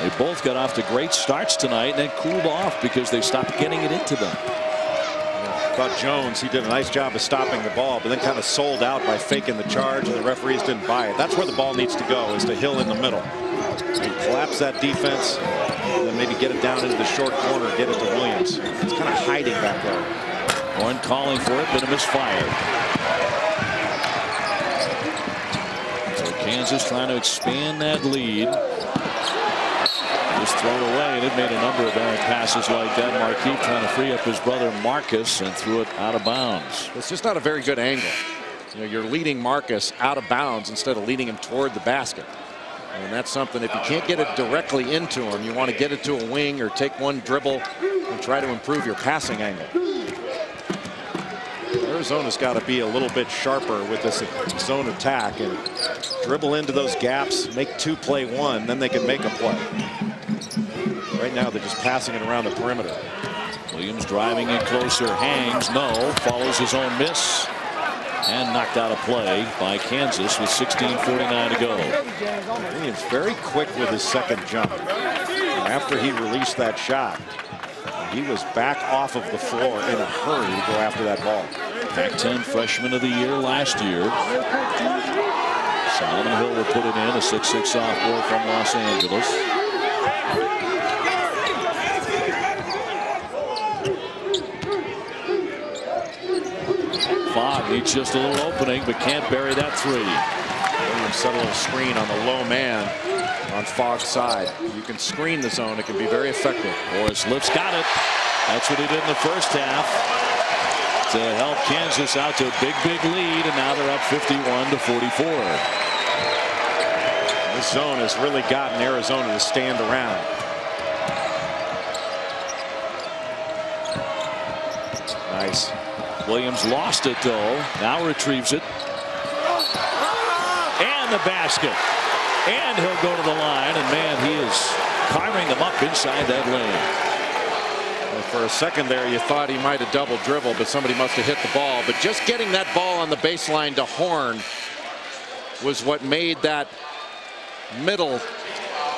They both got off to great starts tonight and then cooled off because they stopped getting it into them. Thought Jones, he did a nice job of stopping the ball, but then kind of sold out by faking the charge, and the referees didn't buy it. That's where the ball needs to go, is to Hill in the middle. And collapse that defense, and then maybe get it down into the short corner, get it to Williams. It's kind of hiding back there. Horn calling for it, but a misfire. So Kansas trying to expand that lead. Just thrown away, and it made a number of errant passes like that. Markieff trying to free up his brother Marcus and threw it out of bounds. It's just not a very good angle. You know, you're leading Marcus out of bounds instead of leading him toward the basket. And that's something, if you can't get it directly into him, you want to get it to a wing or take one dribble and try to improve your passing angle. Arizona's got to be a little bit sharper with this zone attack and dribble into those gaps, make two play one, then they can make a play. Right now they're just passing it around the perimeter. Williams driving in closer, hangs, no, follows his own miss, and knocked out of play by Kansas with 16:49 to go. Williams very quick with his second jump. And after he released that shot, he was back off of the floor in a hurry to go after that ball. Pac-10 freshman of the year last year. Solomon Hill will put it in, a 6'6" sophomore from Los Angeles. Fogg needs just a little opening, but can't bury that three. Williams set a little screen on the low man on Fogg's side. You can screen the zone, it can be very effective. Morris Lips got it. That's what he did in the first half to help Kansas out to a big lead, and now they're up 51-44. This zone has really gotten Arizona to stand around. Nice. Williams lost it though. Now retrieves it. And the basket. And he'll go to the line, and man, he is carving them up inside that lane. Well, for a second there, you thought he might have double dribbled, but somebody must have hit the ball. But just getting that ball on the baseline to Horn was what made that middle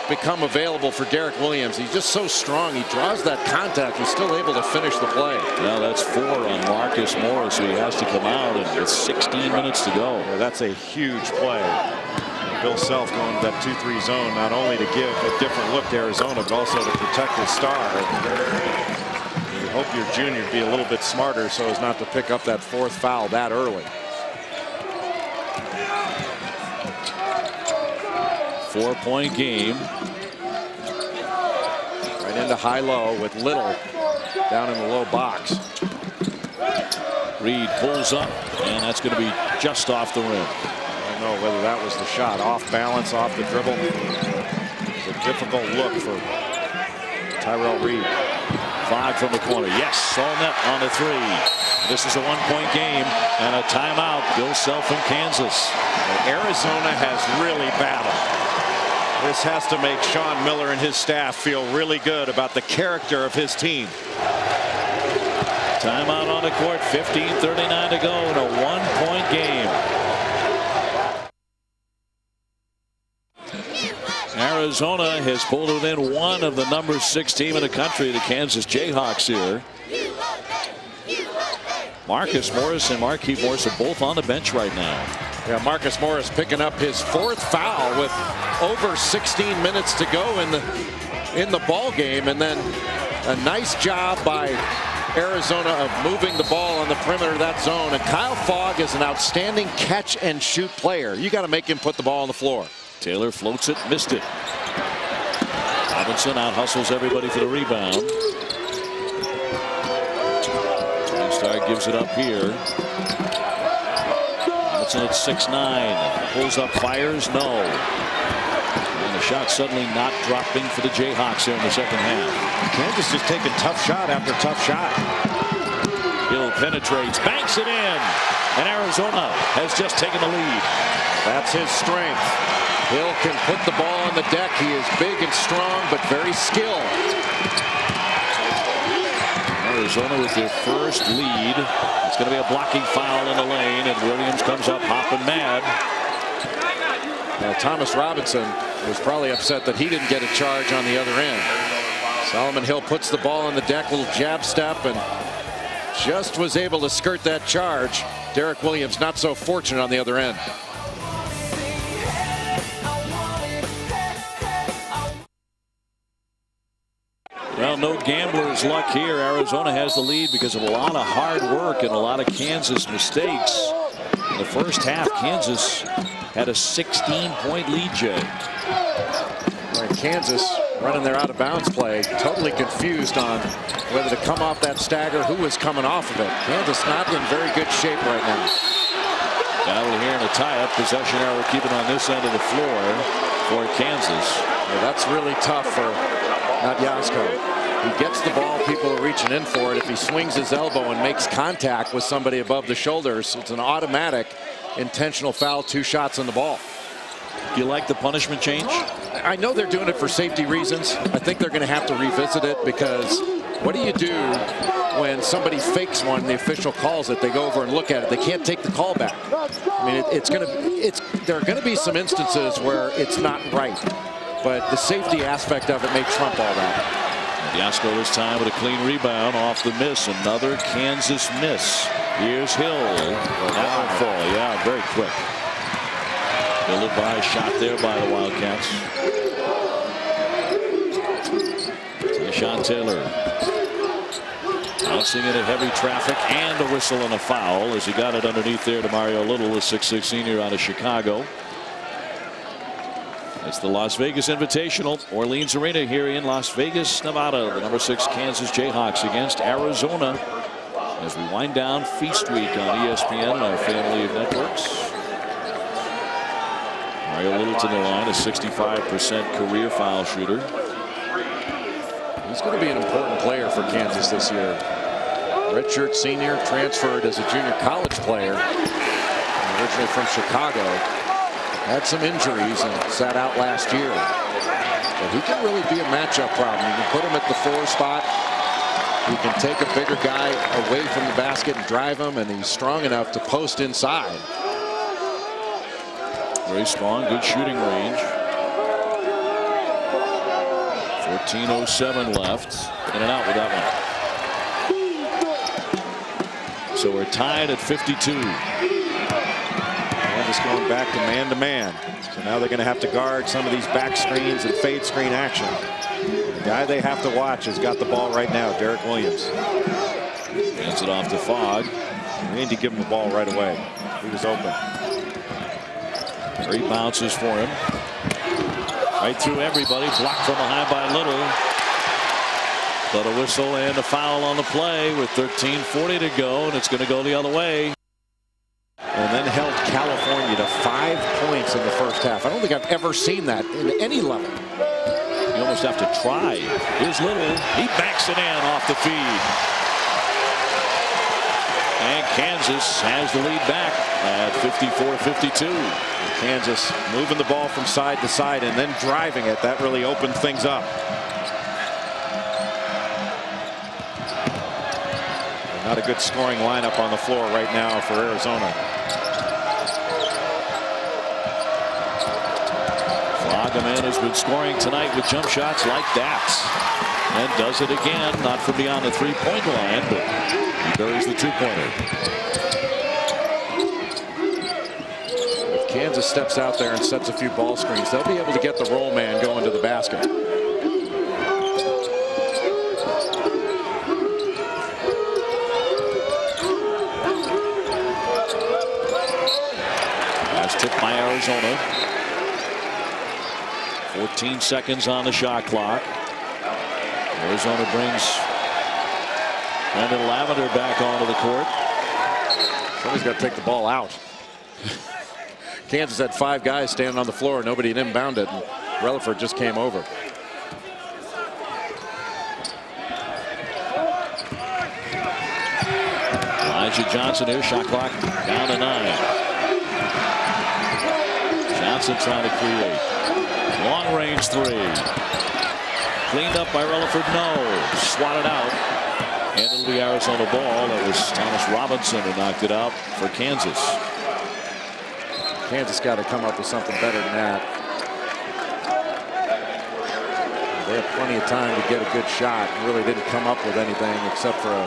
become available for Derek Williams. He's just so strong. He draws that contact and still able to finish the play. Well, that's 4 on Marcus Morris, so he has to come out, and it's 16 minutes to go. Yeah, that's a huge play. Bill Self going to that 2-3 zone, not only to give a different look to Arizona, but also to protect his star. You hope your junior be a little bit smarter so as not to pick up that 4th foul that early. 4-point game. Right into high-low with Little down in the low box. Reed pulls up, and that's going to be just off the rim. I don't know whether that was the shot. Off balance, off the dribble. It's a difficult look for Tyrell Reed. Fogg from the corner. Yes, all net on the three. This is a 1-point game and a timeout. Bill Self in Kansas. Arizona has really battled. This has to make Sean Miller and his staff feel really good about the character of his team. Timeout on the court. 15:39 to go in a 1-point game. Arizona has pulled within 1 of the number 6 team in the country, the Kansas Jayhawks here. Marcus Morris and Markieff Morris are both on the bench right now. Yeah, Marcus Morris picking up his 4th foul with over 16 minutes to go in the ball game, and then a nice job by Arizona of moving the ball on the perimeter of that zone. And Kyle Fogg is an outstanding catch and shoot player. You got to make him put the ball on the floor. Taylor floats it, missed it. Robinson out hustles everybody for the rebound. Star gives it up here. Robinson at 6'9". Pulls up, fires, no. And the shot suddenly not dropping for the Jayhawks here in the second half. Kansas just taking tough shot after tough shot. Hill penetrates, banks it in, and Arizona has just taken the lead. That's his strength. Hill can put the ball on the deck. He is big and strong, but very skilled. Arizona with their first lead. It's going to be a blocking foul in the lane, and Williams comes up hopping mad. Now, Thomas Robinson was probably upset that he didn't get a charge on the other end. Solomon Hill puts the ball on the deck, little jab step, and just was able to skirt that charge. Derek Williams not so fortunate on the other end. Well, no gambler's luck here. Arizona has the lead because of a lot of hard work and a lot of Kansas mistakes. In the first half, Kansas had a 16-point lead, Jay. Right, Kansas running their out-of-bounds play, totally confused on whether to come off that stagger, who was coming off of it. Kansas not in very good shape right now. Battle here in a tie-up. Possession arrow keeping on this end of the floor for Kansas. Yeah, that's really tough for Nadjasko. He gets the ball, people are reaching in for it. If he swings his elbow and makes contact with somebody above the shoulders, it's an automatic intentional foul, 2 shots on the ball. Do you like the punishment change? I know they're doing it for safety reasons. I think they're going to have to revisit it, because what do you do when somebody fakes one and the official calls it? They go over and look at it. They can't take the call back. I mean, there are going to be some instances where it's not right, but the safety aspect of it may trump all that. Yasko this time with a clean rebound off the miss. Another Kansas miss. Here's Hill. That one fall. Yeah, very quick. Fielded by a shot there by the Wildcats. Tyshawn Taylor bouncing into heavy traffic, and a whistle and a foul as he got it underneath there to Mario Little, the 6'6" senior out of Chicago. It's the Las Vegas Invitational, Orleans Arena here in Las Vegas, Nevada. The number 6 Kansas Jayhawks against Arizona as we wind down Feast Week on ESPN and our family of networks. Mario Little to the line, a 65% career foul shooter. He's going to be an important player for Kansas this year. Redshirt senior, transferred as a junior college player, originally from Chicago. Had some injuries and sat out last year. But he can really be a matchup problem. You can put him at the 4 spot. He can take a bigger guy away from the basket and drive him, and he's strong enough to post inside. Very strong, good shooting range. 14:07 left. In and out with that one. So we're tied at 52. Just going back to man-to-man. So now they're going to have to guard some of these back screens and fade screen action. The guy they have to watch has got the ball right now, Derek Williams. Hands it off to Fogg. We need to give him the ball right away. He was open. 3 bounces for him. Right through everybody. Blocked from behind by Little. But a whistle and a foul on the play with 13:40 to go, and it's going to go the other way. And then held California to 5 points in the first half. I don't think I've ever seen that in any level. You almost have to try. Here's Little. He backs it in off the feed. And Kansas has the lead back at 54-52. Kansas moving the ball from side to side and then driving it. That really opened things up. Not a good scoring lineup on the floor right now for Arizona. Fogg, a man who's been scoring tonight with jump shots like that. And does it again, not from beyond the three-point line, but he buries the two-pointer. If Kansas steps out there and sets a few ball screens, they'll be able to get the roll man going to the basket. That's tipped by Arizona. 14 seconds on the shot clock. Arizona brings Brendan Lavender back onto the court. Somebody's got to take the ball out. Kansas had 5 guys standing on the floor. Nobody had inbounded it, and Relaford just came over. Elijah Johnson here, shot clock down to 9. Johnson trying to create. Long range three. Cleaned up by Relaford. No. Swatted out. And it'll be Arizona ball. That was Thomas Robinson who knocked it out for Kansas. Kansas got to come up with something better than that. They had plenty of time to get a good shot and really didn't come up with anything except for a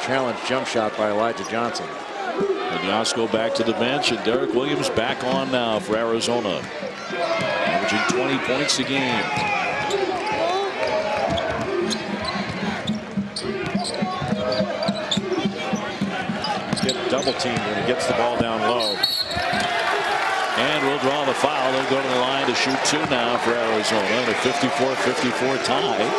challenge jump shot by Elijah Johnson. And Yasko back to the bench, and Derek Williams back on now for Arizona. Averaging 20 points a game. He's getting double teamed when he gets the ball down low. And we'll draw the foul. They'll go to the line to shoot 2 now for Arizona. And a 54-54 tie.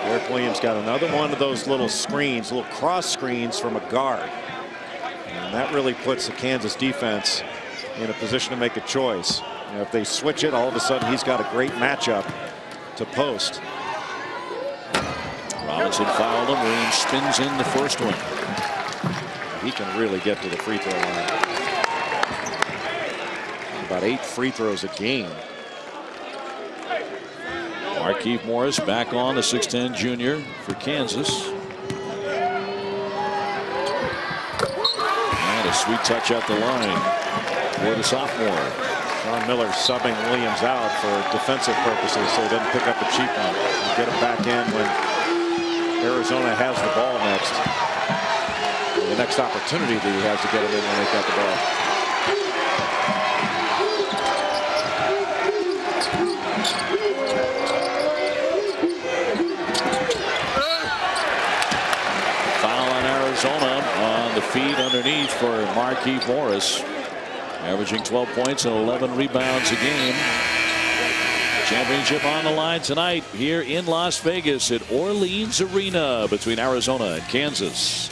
Derek Williams got another one of those little screens, little cross screens from a guard. And that really puts the Kansas defense in a position to make a choice. You know, if they switch it, all of a sudden he's got a great matchup to post. Robinson fouled him. Williams spins in the first one. He can really get to the free throw line. About 8 free throws a game. Markieff Morris back on, the 6'10 junior for Kansas. And a sweet touch at the line for the sophomore. Sean Miller subbing Williams out for defensive purposes so he doesn't pick up a cheap one. He'll get him back in when Arizona has the ball next. The next opportunity that he has to get him in when they got the ball. Arizona on the feed underneath for Markieff Morris, averaging 12 points and 11 rebounds a game. Championship on the line tonight here in Las Vegas at Orleans Arena between Arizona and Kansas.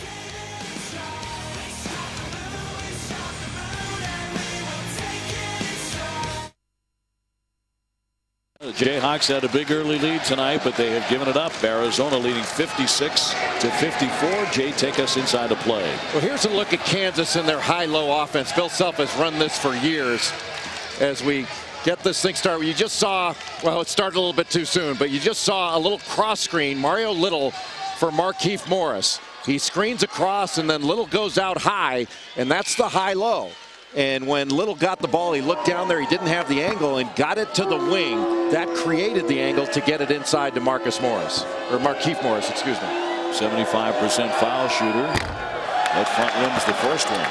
The Jayhawks had a big early lead tonight, but they have given it up. Arizona leading 56-54. Jay, take us inside the play. Well, here's a look at Kansas and their high-low offense. Bill Self has run this for years. As we get this thing started, you just saw, well, it started a little bit too soon, but you just saw a little cross screen. Mario Little for Markieff Morris. He screens across, and then Little goes out high, and that's the high-low. And when Little got the ball, he looked down there. He didn't have the angle and got it to the wing. That created the angle to get it inside to Markieff Morris, excuse me. 75% foul shooter. That front rim's the first one.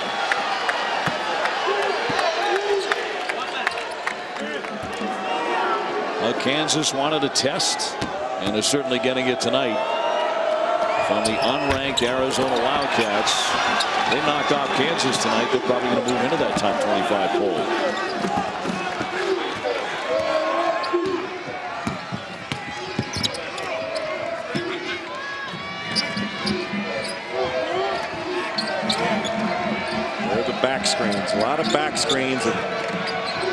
Well, Kansas wanted a test, and they're certainly getting it tonight from the unranked Arizona Wildcats. They knocked off Kansas tonight. They're probably going to move into that top 25 poll. There are the back screens. A lot of back screens and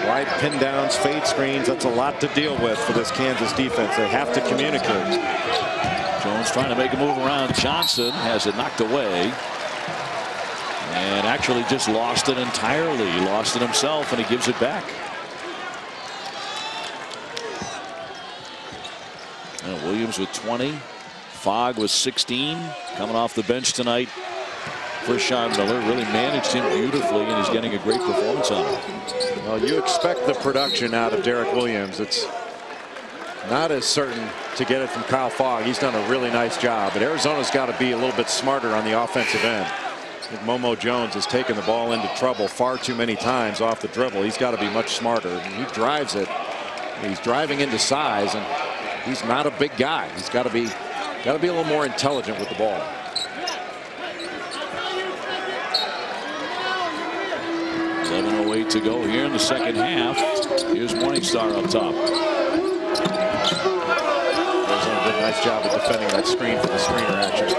wide pin downs, fade screens. That's a lot to deal with for this Kansas defense. They have to communicate. Jones trying to make a move around. Johnson has it knocked away. And actually just lost it entirely. He lost it himself, and he gives it back. And Williams with 20. Fogg with 16. Coming off the bench tonight for Sean Miller. Really managed him beautifully, and he's getting a great performance out of him. Well, you expect the production out of Derek Williams. It's Not as certain to get it from Kyle Fogg. He's done a really nice job, but Arizona's got to be a little bit smarter on the offensive end. I think Momo Jones has taken the ball into trouble far too many times off the dribble. He's got to be much smarter. He drives it. He's driving into size, and he's not a big guy. He's got to be a little more intelligent with the ball. .11:08 to go here in the second half. Here's Morningstar up top. Arizona did a nice job of defending that screen for the screener action.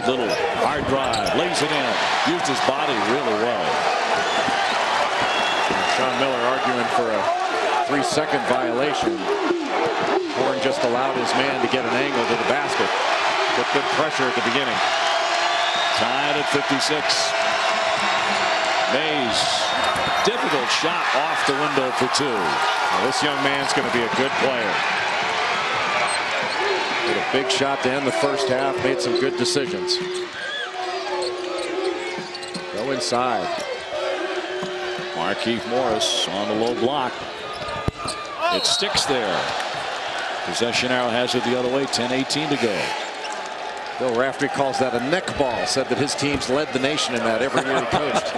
Little hard drive, lays it in, used his body really well. Sean Miller arguing for a 3-second violation. Horn just allowed his man to get an angle to the basket. With good pressure at the beginning. Tied at 56. Mays, difficult shot off the window for 2. Well, this young man's going to be a good player. Did a big shot to end the first half, made some good decisions. Go inside. Markieff Morris on the low block. It sticks there. Possession arrow has it the other way. 10:18 to go. Bill Raftery calls that a neck ball. Said that his teams led the nation in that every year he coached.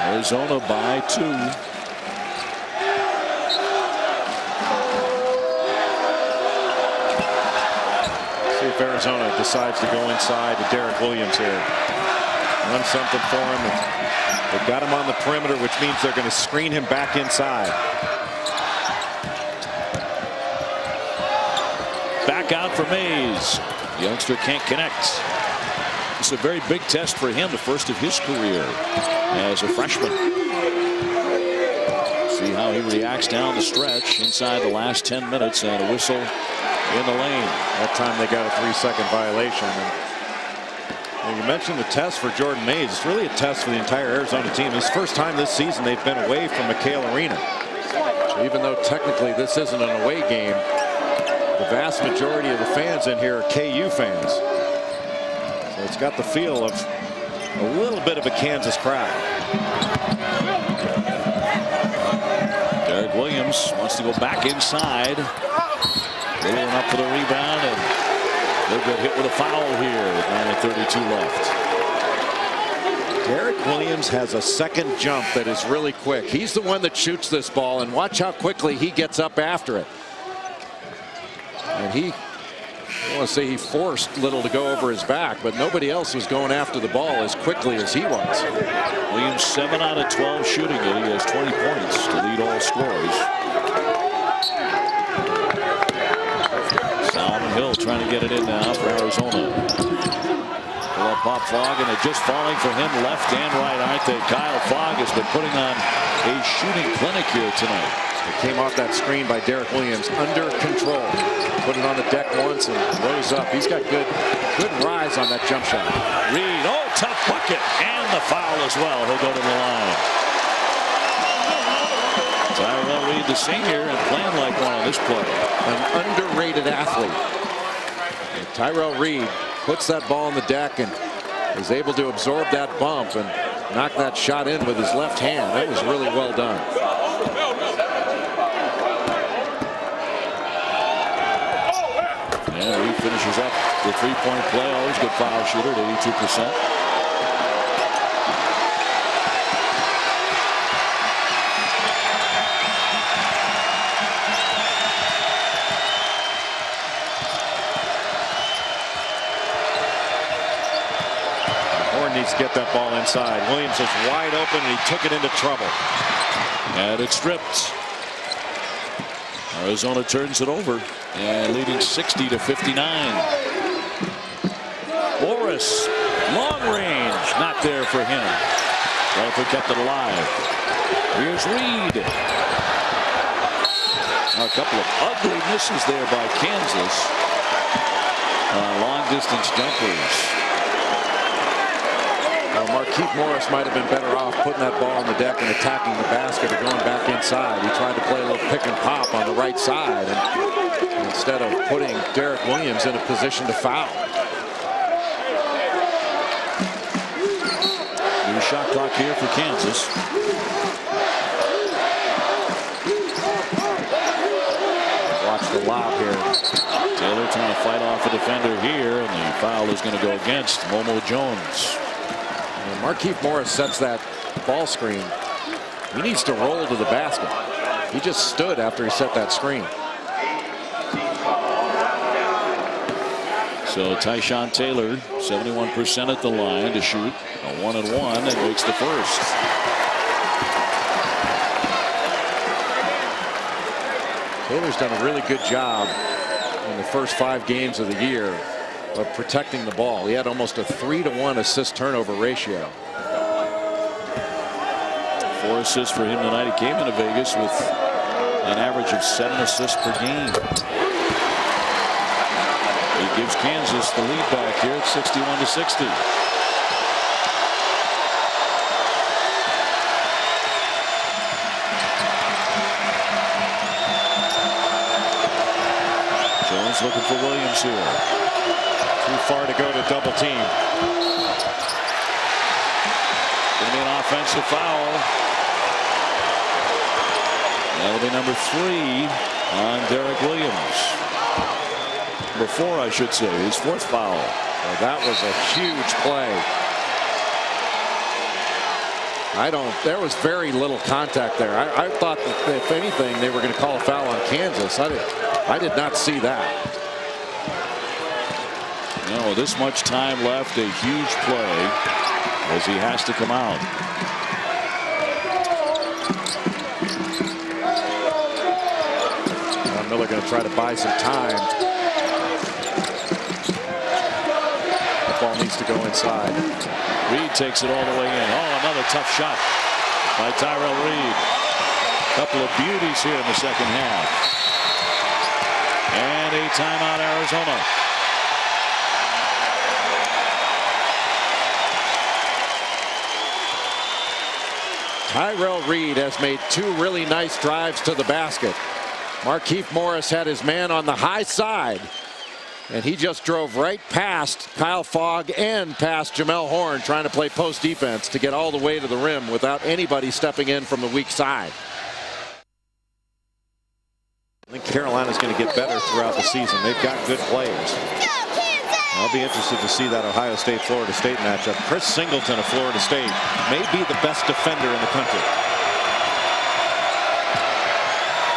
Arizona by 2. See if Arizona decides to go inside to Derek Williams here. Run something for him. They've got him on the perimeter, which means they're going to screen him back inside. Back out for Mays. The youngster can't connect. It's a very big test for him, the first of his career as a freshman. See how he reacts down the stretch inside the last 10 minutes, and a whistle in the lane. That time they got a 3-second violation. And you mentioned the test for Jordan Mays. It's really a test for the entire Arizona team. It's the first time this season they've been away from McHale Arena. So even though technically this isn't an away game, the vast majority of the fans in here are KU fans. So it's got the feel of a little bit of a Kansas crowd. Derek Williams wants to go back inside. Little one up for the rebound, and they'll get hit with a foul here with 9:32 left. Derek Williams has a second jump that is really quick. He's the one that shoots this ball, and watch how quickly he gets up after it. And I want to say he forced Little to go over his back, but nobody else was going after the ball as quickly as he was. Williams 7 out of 12 shooting it. He has 20 points to lead all scorers. Solomon Hill trying to get it in now for Arizona. Well, Pop Fogg, and it just falling for him left and right, aren't they? Kyle Fogg has been putting on a shooting clinic here tonight. It came off that screen by Derek Williams under control. Put it on the deck once and rose up. He's got good rise on that jump shot. Reed, oh, tough bucket, and the foul as well. He'll go to the line. Tyrell Reed, the senior, and playing like one on this play. An underrated athlete. And Tyrell Reed puts that ball on the deck and is able to absorb that bump and knock that shot in with his left hand. That was really well done. And Reed finishes up the three-point play. Always good foul shooter at 82%. Needs to get that ball inside. Williams is wide open and he took it into trouble. And it's stripped. Arizona turns it over and leading 60-59. Morris, long range, not there for him. Rutherford kept it alive. Here's Reed. A couple of ugly misses there by Kansas. Long distance jumpers. Markieff Morris might have been better off putting that ball on the deck and attacking the basket or going back inside. He tried to play a little pick and pop on the right side and instead of putting Derek Williams in a position to foul. New shot clock here for Kansas. Watch the lob here. Taylor trying to fight off a defender here, and the foul is going to go against Momo Jones. And Markieff Morris sets that ball screen. He needs to roll to the basket. He just stood after he set that screen. So Tyshawn Taylor, 71% at the line to shoot. A 1-and-1 and makes the first. Taylor's done a really good job in the first 5 games of the year of protecting the ball. He had almost a 3-to-1 assist turnover ratio. 4 assists for him tonight. He came into Vegas with an average of 7 assists per game. He gives Kansas the lead back here at 61-60. Jones looking for Williams here. Too far to go to double team. Going to be an offensive foul. That'll be number 3 on Derek Williams. Number 4, I should say, his 4th foul. Well, that was a huge play. There was very little contact there. I thought that if anything, they were going to call a foul on Kansas. I did not see that. No, this much time left, a huge play as he has to come out. Miller going to try to buy some time. The ball needs to go inside. Reed takes it all the way in. Oh, another tough shot by Tyrell Reed. A couple of beauties here in the second half. And a timeout, Arizona. Tyrell Reed has made 2 really nice drives to the basket. Markieff Morris had his man on the high side, and he just drove right past Kyle Fogg and past Jamel Horn, trying to play post defense to get all the way to the rim without anybody stepping in from the weak side. I think Carolina's going to get better throughout the season. They've got good players. I'll be interested to see that Ohio State-Florida State matchup. Chris Singleton of Florida State may be the best defender in the country.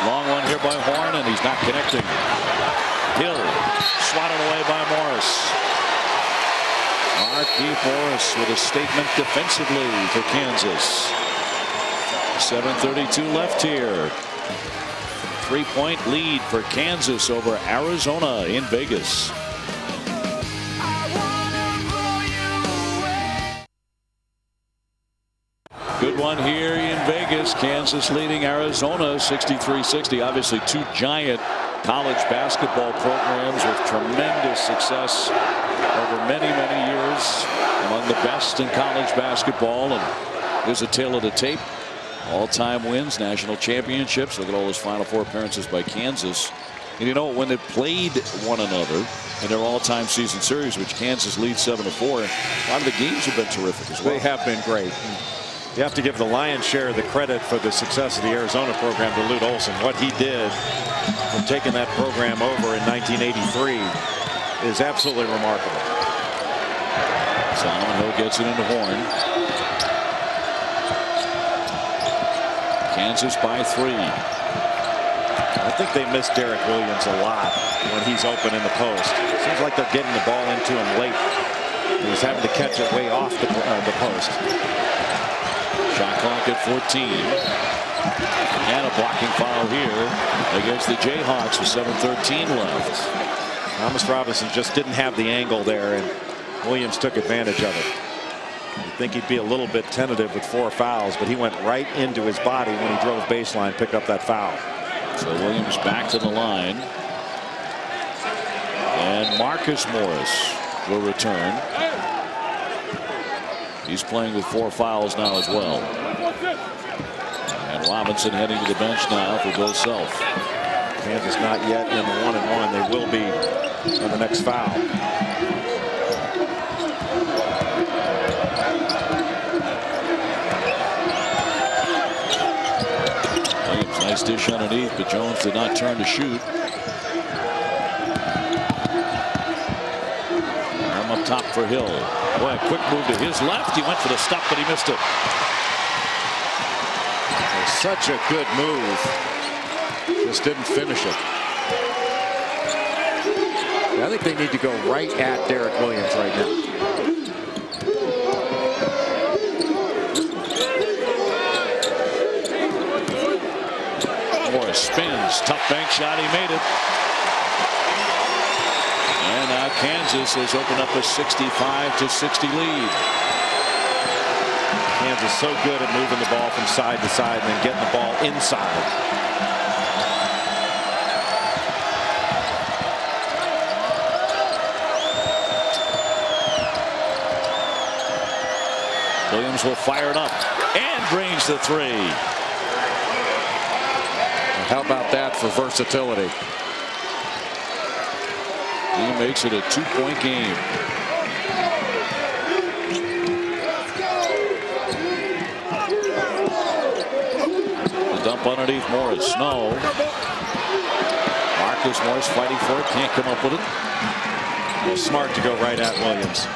Long one here by Horn, and he's not connecting. Hill swatted away by Morris. Markieff Morris with a statement defensively for Kansas. 7:32 left here. 3-point lead for Kansas over Arizona in Vegas. Good one here in Vegas. Kansas leading Arizona 63-60. Obviously 2 giant college basketball programs with tremendous success over many years. Among the best in college basketball. And here's a tale of the tape. All-time wins, national championships. Look at all those Final Four appearances by Kansas. And you know, when they played one another in their all-time season series, which Kansas leads 7-4, a lot of the games have been terrific as well. They have been great. You have to give the lion's share of the credit for the success of the Arizona program to Lute Olson. What he did from taking that program over in 1983 is absolutely remarkable. Solomon Hill gets it into Horn. Kansas by 3. I think they miss Derek Williams a lot when he's open in the post. It seems like they're getting the ball into him late. He's having to catch it way off the post. Shot clock at 14. And a blocking foul here against the Jayhawks with 7:13 left. Thomas Robinson just didn't have the angle there, and Williams took advantage of it. You'd think he'd be a little bit tentative with 4 fouls, but he went right into his body when he drove baseline, picked up that foul. So Williams back to the line. And Marcus Morris will return. He's playing with 4 fouls now as well. And Robinson heading to the bench now for Bill Self. Kansas not yet in the 1-and-1. They will be on the next foul. Nice dish underneath, but Jones did not turn to shoot. Arm up top for Hill. Boy, a quick move to his left. He went for the stop, but he missed it. Such a good move. Just didn't finish it. I think they need to go right at Derek Williams right now. Morris spins. Tough bank shot. He made it. And now Kansas has opened up a 65-60 lead. Kansas so good at moving the ball from side to side and then getting the ball inside. Williams will fire it up and brings the three. How about that for versatility? He makes it a 2-point game. The dump underneath Morris. No. Marcus Morris fighting for it. Can't come up with it. Well, smart to go right at Williams.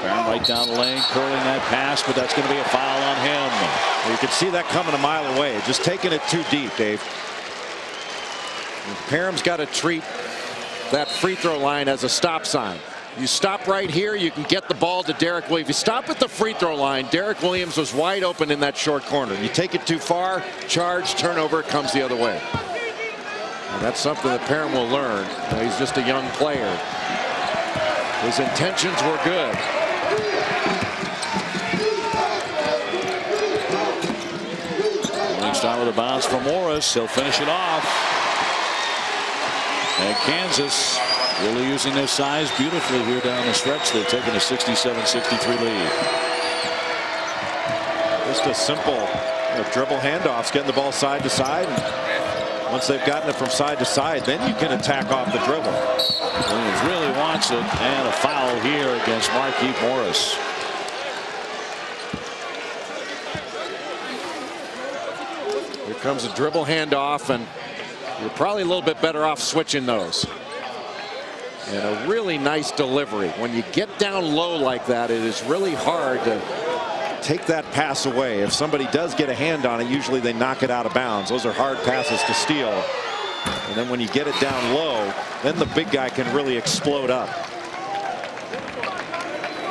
Barron right down the lane, curling that pass, but that's going to be a foul on him. Well, you could see that coming a mile away. Just taking it too deep, Dave. Parham's got to treat that free throw line as a stop sign. You stop right here, you can get the ball to Derek Williams. If you stop at the free throw line, Derek Williams was wide open in that short corner. You take it too far, charge, turnover, it comes the other way. And that's something that Parham will learn. He's just a young player. His intentions were good. Start with a bounce for Morris. He'll finish it off. And Kansas really using their size beautifully here down the stretch. They're taking a 67-63 lead. Just a simple dribble handoffs, getting the ball side to side. And once they've gotten it from side to side, then you can attack off the dribble. Williams really wants it, and a foul here against Markieff Morris. Here comes a dribble handoff, and you're probably a little bit better off switching those. And a really nice delivery. When you get down low like that, it is really hard to take that pass away. If somebody does get a hand on it, usually they knock it out of bounds. Those are hard passes to steal. And then when you get it down low, then the big guy can really explode up.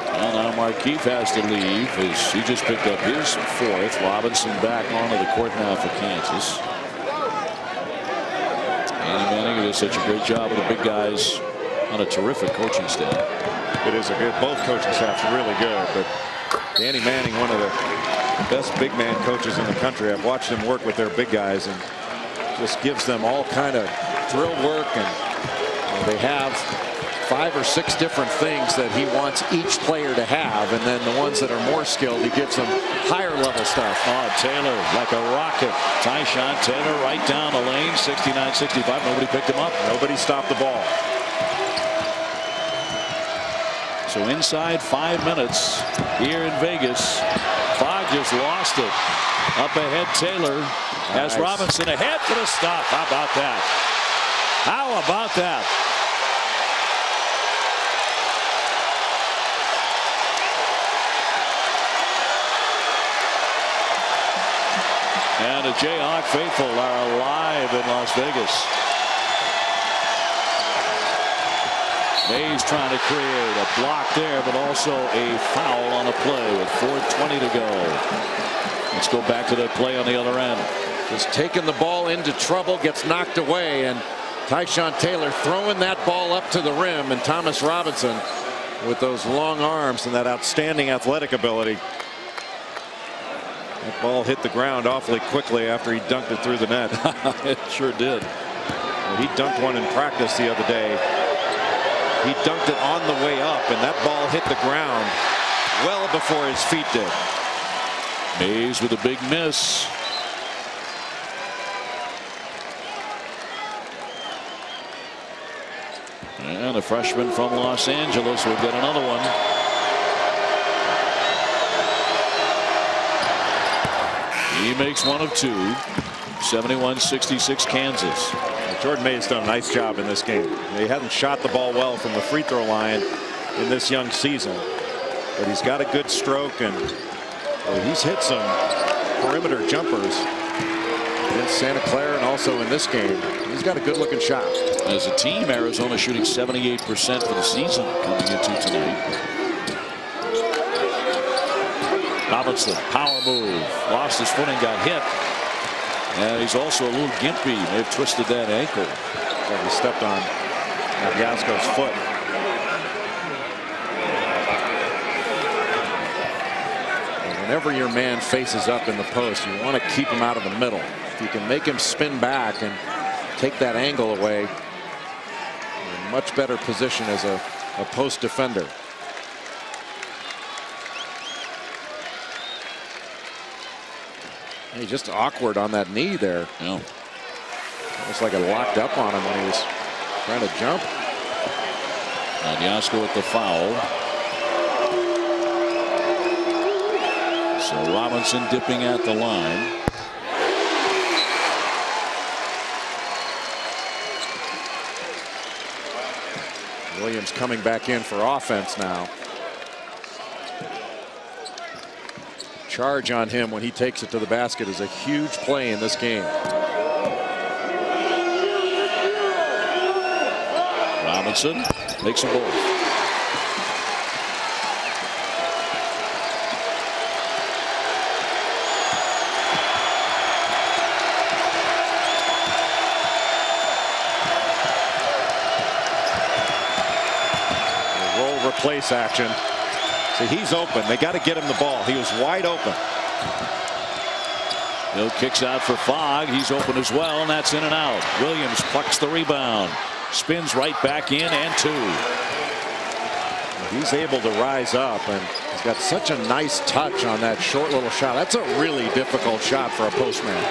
Well, now Markieff has to leave as he just picked up his fourth. Robinson back onto the court now for Kansas. Andy Manning does such a great job with the big guys on a terrific coaching staff. It is a good, both coaching staffs are really good, but Danny Manning, one of the best big man coaches in the country. I've watched him work with their big guys and just gives them all kind of drill work, and they have 5 or 6 different things that he wants each player to have, and then the ones that are more skilled, he gives them higher level stuff. Oh, Taylor like a rocket. Tyshawn Taylor right down the lane, 69-65. Nobody picked him up. Nobody stopped the ball. So inside 5 minutes here in Vegas. Fogg just lost it. Up ahead, Taylor has Robinson ahead for the stop. How about that? How about that? And the Jayhawk faithful are alive in Las Vegas. Mays trying to create a block there, but also a foul on the play with 4:20 to go. Let's go back to that play on the other end. Just taking the ball into trouble, gets knocked away, and Tyshawn Taylor throwing that ball up to the rim, and Thomas Robinson with those long arms and that outstanding athletic ability. That ball hit the ground awfully quickly after he dunked it through the net. It sure did. Well, he dunked one in practice the other day. He dunked it on the way up, and that ball hit the ground well before his feet did. Mays with a big miss. And a freshman from Los Angeles will get another one. He makes one of 2. 71-66 Kansas. Jordan Mays done a nice job in this game. He hasn't shot the ball well from the free throw line in this young season, but he's got a good stroke, and he's hit some perimeter jumpers against Santa Clara and also in this game. He's got a good looking shot. As a team, Arizona shooting 78% for the season coming into tonight. Robinson, power move, lost his footing, got hit, and he's also a little gimpy. They've twisted that ankle. He stepped on Magliasco's foot. Whenever your man faces up in the post, you want to keep him out of the middle. If you can make him spin back and take that angle away, you're in much better position as a post defender. He's just awkward on that knee there. Yeah. Almost like it locked up on him when he was trying to jump. Magliasco with the foul. So Robinson dipping at the line. Williams coming back in for offense now. Charge on him when he takes it to the basket is a huge play in this game. Robinson makes them both. Roll replace action. See, he's open. They got to get him the ball. He was wide open. Hill kicks out for Fogg. He's open as well, and that's in and out. Williams plucks the rebound. Spins right back in and two. He's able to rise up, and he's got such a nice touch on that short little shot. That's a really difficult shot for a postman.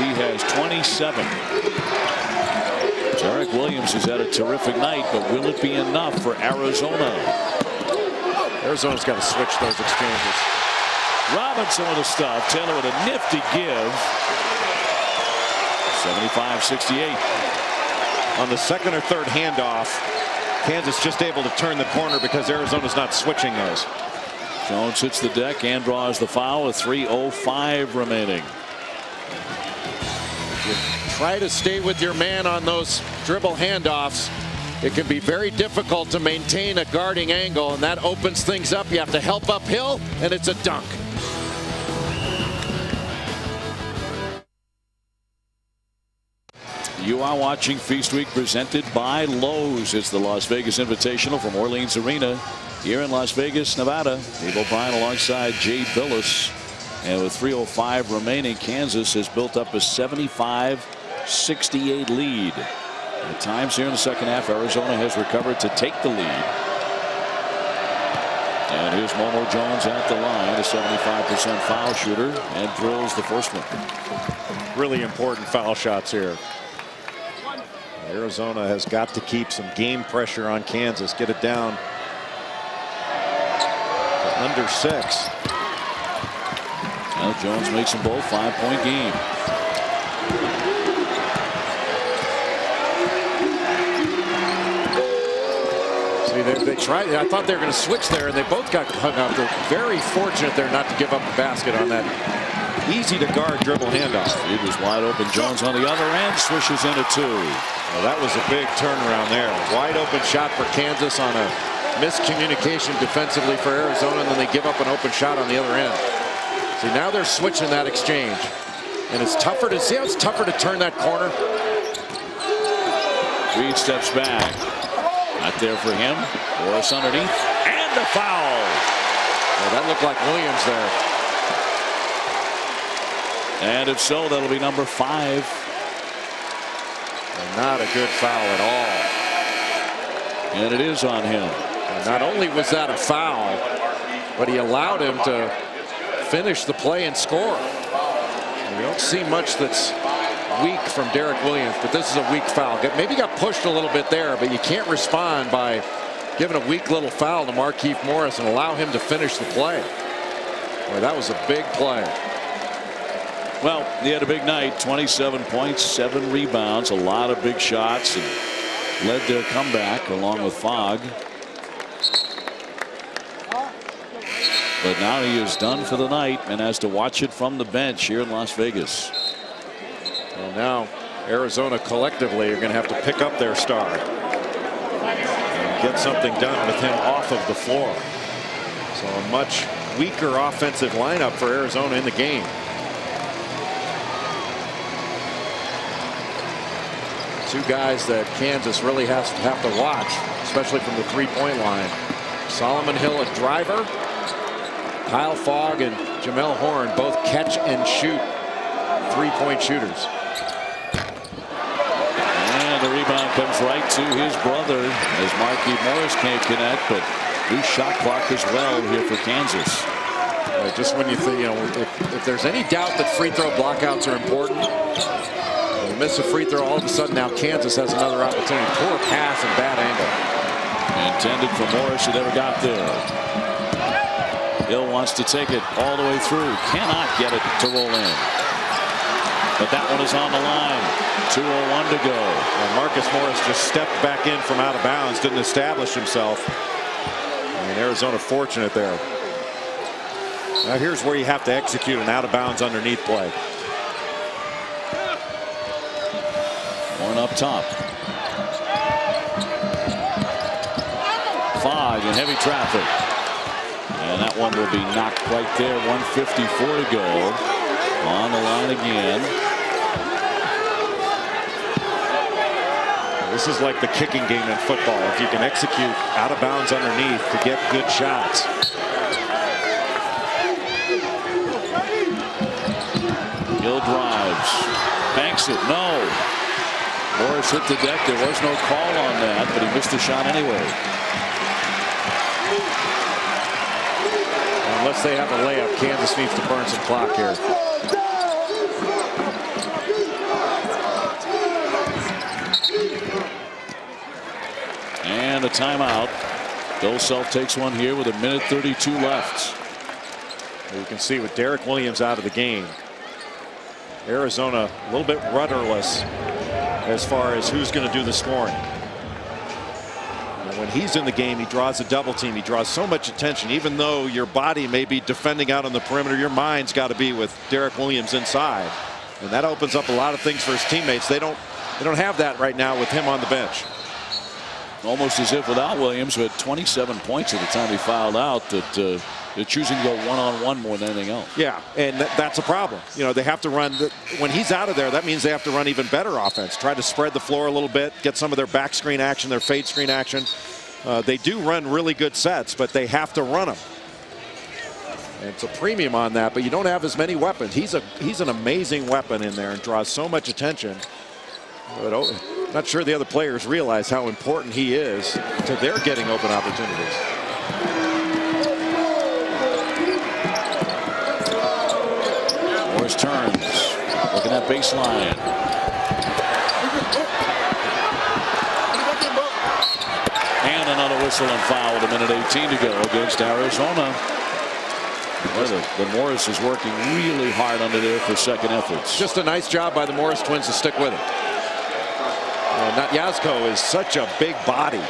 He has 27. Derek Williams has had a terrific night, but will it be enough for Arizona? Arizona's got to switch those exchanges. Robinson with a stop. Taylor with a nifty give. 75-68. On the second or third handoff, Kansas just able to turn the corner because Arizona's not switching those. Jones hits the deck and draws the foul with 3:05 remaining. You try to stay with your man on those dribble handoffs. It can be very difficult to maintain a guarding angle, and that opens things up. You have to help uphill, and it's a dunk. You are watching Feast Week presented by Lowe's. It's the Las Vegas Invitational from Orleans Arena here in Las Vegas, Nevada. Dave O'Brien alongside Jay Billis. And with 3:05 remaining, Kansas has built up a 75-68 lead. At times here in the second half, Arizona has recovered to take the lead. And here's Momo Jones at the line, a 75% foul shooter, and drills the first one. Really important foul shots here. Arizona has got to keep some game pressure on Kansas, get it down to under 6. Well, Jones makes them both 5-point game. They tried. I thought they were going to switch there, and they both got hung up. They're very fortunate there not to give up the basket on that easy to guard dribble handoff. It was wide open. Jones on the other end swishes into two. Well, that was a big turnaround there. Wide open shot for Kansas on a miscommunication defensively for Arizona, and then they give up an open shot on the other end. See, now they're switching that exchange, and it's tougher to see how it's tougher to turn that corner. Reed steps back. Not there for him. Morris underneath. And the foul. Well, that looked like Williams there. And if so, that'll be number 5. And not a good foul at all. And it is on him. And not only was that a foul, but he allowed him to finish the play and score. And we don't see much that's weak from Derek Williams, but this is a weak foul. Maybe got pushed a little bit there, but you can't respond by giving a weak little foul to Markieff Morris and allow him to finish the play. Boy, that was a big play. Well, he had a big night. 27 points, 7 rebounds, a lot of big shots, and led their comeback along with Fogg. But now he is done for the night and has to watch it from the bench here in Las Vegas. Well, now Arizona collectively are going to have to pick up their star and get something done with him off of the floor. So a much weaker offensive lineup for Arizona in the game. Two guys that Kansas really has to have to watch, especially from the three-point line. Solomon Hill, a driver. Kyle Fogg and Jamel Horn both catch and shoot three-point shooters. And the rebound comes right to his brother as Marquise Morris can't connect, but new shot clock as well here for Kansas. Just when you think, if there's any doubt that free throw blockouts are important, you miss a free throw, all of a sudden now Kansas has another opportunity. Poor pass and bad angle. Intended for Morris, who never got there. Hill wants to take it all the way through. Cannot get it to roll in. But that one is on the line. 2:01 to go. And Marcus Morris just stepped back in from out of bounds, didn't establish himself. And Arizona fortunate there. Now here's where you have to execute an out of bounds underneath play. Horn up top. Fogg in heavy traffic. And that one will be knocked right there. 1:54 to go. On the line again. This is like the kicking game in football. If you can execute out of bounds underneath to get good shots. Hill drives. Banks it. No. Morris hit the deck. There was no call on that, but he missed the shot anyway. Unless they have a layup, Kansas needs to burn some clock here. And a timeout. Bill Self takes one here with 1:32 left. You can see with Derek Williams out of the game, Arizona a little bit rudderless as far as who's going to do the scoring. When he's in the game, he draws a double team. He draws so much attention. Even though your body may be defending out on the perimeter, your mind's got to be with Derek Williams inside, and that opens up a lot of things for his teammates. They don't have that right now with him on the bench. Almost as if without Williams, who had 27 points at the time he fouled out, that they're choosing to go one-on-one more than anything else. Yeah, and that's a problem. They have to run. When he's out of there, that means they have to run even better offense. Try to spread the floor a little bit, get some of their back screen action, their fade screen action. They do run really good sets, but they have to run them. And it's a premium on that, but you don't have as many weapons. He's an amazing weapon in there and draws so much attention. But not sure the other players realize how important he is to their getting open opportunities. Morris turns, looking at baseline. And another whistle and foul with 1:18 to go against Arizona. The Morris is working really hard under there for second efforts. Just a nice job by the Morris twins to stick with it. Natyazko is such a big body.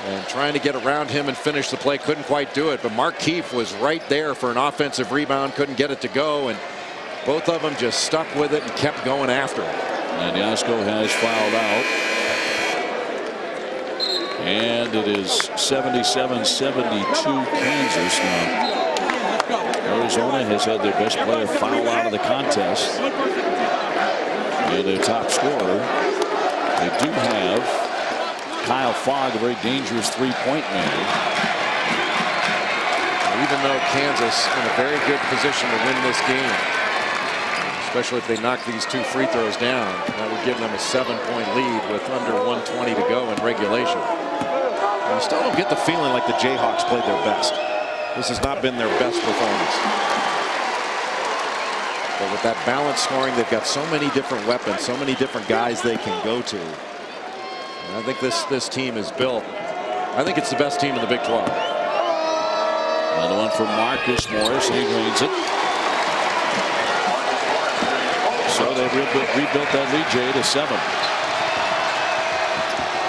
And trying to get around him and finish the play, couldn't quite do it. But Markieff was right there for an offensive rebound, couldn't get it to go. And both of them just stuck with it and kept going after it. Natyazko has fouled out. And it is 77-72 Kansas now. Arizona has had their best player foul out of the contest. And their top scorer. They do have Kyle Fogg, a very dangerous three-point man. Even though Kansas in a very good position to win this game, especially if they knock these two free throws down, that would give them a 7-point lead with under 1:20 to go in regulation. I still don't get the feeling like the Jayhawks played their best. This has not been their best performance. But with that balanced scoring, they've got so many different weapons, so many different guys they can go to. And I think this team is built. I think it's the best team in the Big 12. Another one for Marcus Morris, and he drains it. they rebuilt that lead, Jay, to 7.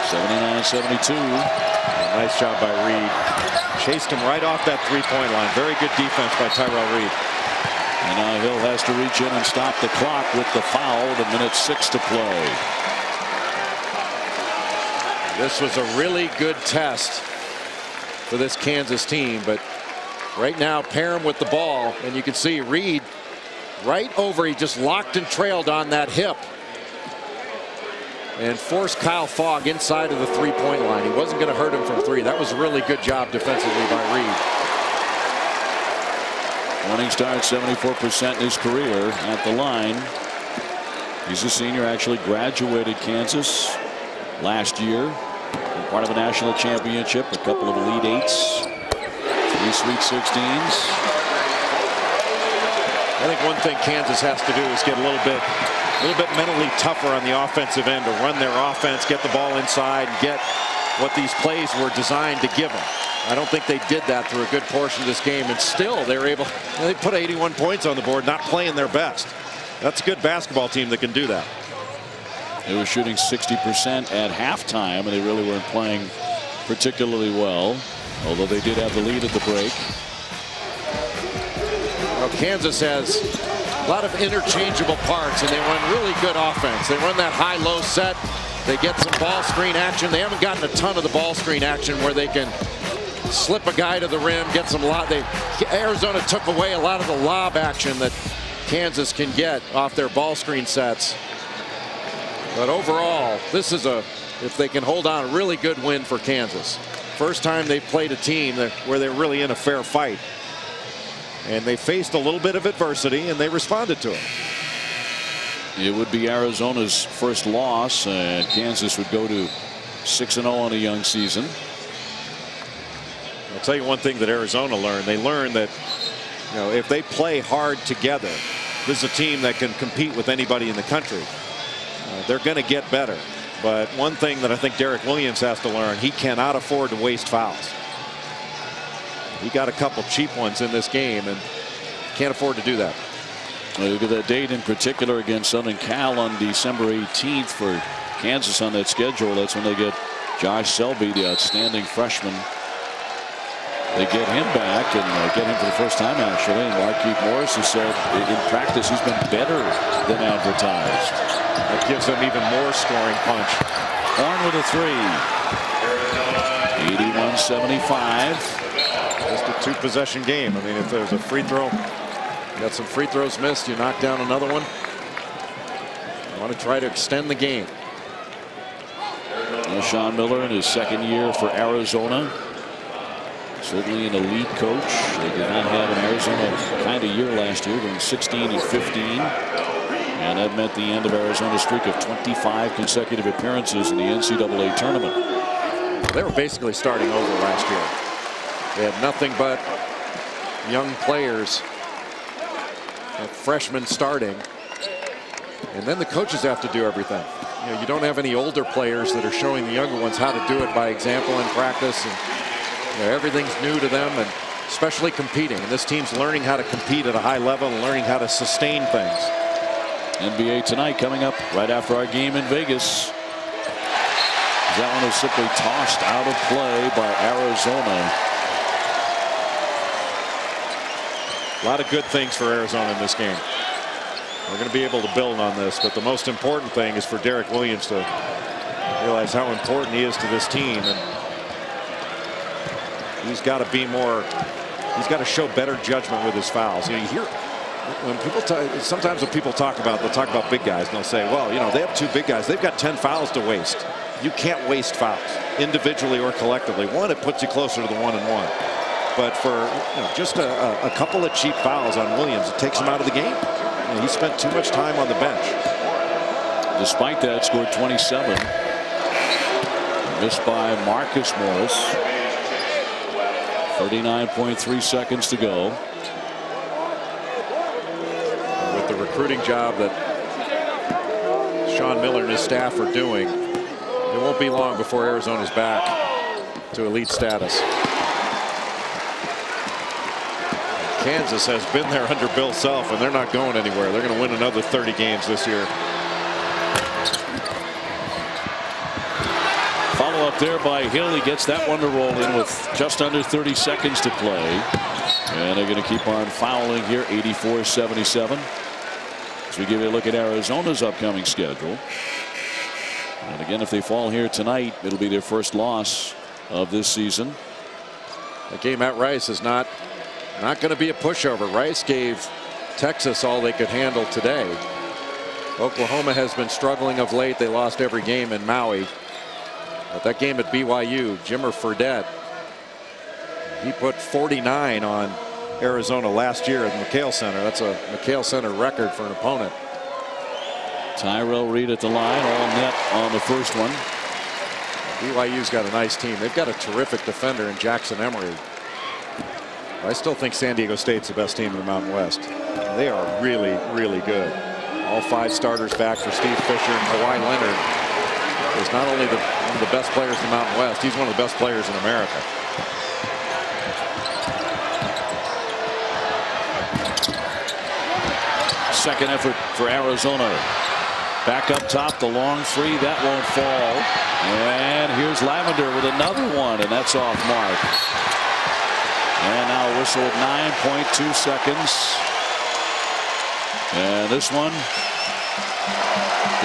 79-72. Nice job by Reed. Chased him right off that three-point line. Very good defense by Tyrell Reed. And now Hill has to reach in and stop the clock with the foul. The minute 6 to play. This was a really good test for this Kansas team, but right now pair him with the ball and you can see Reed right over. He just locked and trailed on that hip and forced Kyle Fogg inside of the three-point line. He wasn't going to hurt him from 3. That was a really good job defensively by Reed. Running start 74% in his career at the line. He's a senior, actually graduated Kansas last year. Part of a national championship, a couple of Elite Eights, 3 Sweet 16s. I think one thing Kansas has to do is get a little bit mentally tougher on the offensive end to run their offense, get the ball inside, and get what these plays were designed to give them. I don't think they did that through a good portion of this game, and still they were able. They put 81 points on the board, not playing their best. That's a good basketball team that can do that. They were shooting 60% at halftime, and they really weren't playing particularly well, although they did have the lead at the break. Well, Kansas has a lot of interchangeable parts, and they run really good offense. They run that high-low set. They get some ball screen action. They haven't gotten a ton of the ball screen action where they can slip a guy to the rim, get some lob. Arizona took away a lot of the lob action that Kansas can get off their ball screen sets. But overall, this is if they can hold on, a really good win for Kansas. First time they've played a team where they're really in a fair fight. And they faced a little bit of adversity, and they responded to it. It would be Arizona's first loss, and Kansas would go to 6-0 on a young season. I'll tell you one thing that Arizona learned. They learned that, if they play hard together, this is a team that can compete with anybody in the country. They're going to get better. But one thing that I think Derek Williams has to learn, he cannot afford to waste fouls. He got a couple cheap ones in this game and can't afford to do that. Look at that date in particular against Southern Cal on December 18th for Kansas on that schedule. That's when they get Josh Selby, the outstanding freshman. They get him back and get him for the first time, actually. And Markieff Morris has said in practice he's been better than advertised. That gives them even more scoring punch. Horn with a 3. 81-75. Just a 2-possession game. I mean, if there's a free throw, you got some free throws missed, you knock down another one. You want to try to extend the game. Sean Miller in his second year for Arizona. Certainly an elite coach. They did not have an Arizona kind of year last year, going 16-15. And that meant the end of Arizona's streak of 25 consecutive appearances in the NCAA tournament. They were basically starting over last year. They had nothing but young players, freshmen starting, and then the coaches have to do everything. You don't have any older players that are showing the younger ones how to do it by example in practice, and everything's new to them, and especially competing. And this team's learning how to compete at a high level and learning how to sustain things. NBA tonight coming up right after our game in Vegas. That one was simply tossed out of play by Arizona. A lot of good things for Arizona in this game. We're going to be able to build on this, but the most important thing is for Derek Williams to realize how important he is to this team, and he's got to be more. He's got to show better judgment with his fouls. You hear when people sometimes when people talk about, they'll talk about big guys and they'll say, well, they have 2 big guys. They've got 10 fouls to waste. You can't waste fouls individually or collectively. One, it puts you closer to the 1-and-1. But for just a couple of cheap fouls on Williams, it takes him out of the game. He spent too much time on the bench. Despite that, scored 27. Missed by Marcus Morris. 39.3 seconds to go. With the recruiting job that Sean Miller and his staff are doing, it won't be long before Arizona's back to elite status. Kansas has been there under Bill Self, and they're not going anywhere. They're going to win another 30 games this year. Follow up there by Hill. He gets that one to roll in with just under 30 seconds to play. And they're going to keep on fouling here, 84-77. As we give you a look at Arizona's upcoming schedule. And again, if they fall here tonight, it'll be their first loss of this season. The game at Rice is not going to be a pushover. Rice gave Texas all they could handle today. Oklahoma has been struggling of late. They lost every game in Maui. But that game at BYU, Jimmer Fredette, he put 49 on Arizona last year at the McHale Center. That's a McHale Center record for an opponent. Tyrell Reed at the line, all net on the first one. BYU's got a nice team. They've got a terrific defender in Jackson Emery. I still think San Diego State's the best team in the Mountain West. They are really, really good. All 5 starters back for Steve Fisher, and Kawhi Leonard is not only one of the best players in the Mountain West, he's one of the best players in America. Second effort for Arizona. Back up top, the long three, that won't fall. And here's Lavender with another one, and that's off mark. And now a whistle of 9.2 seconds. And this one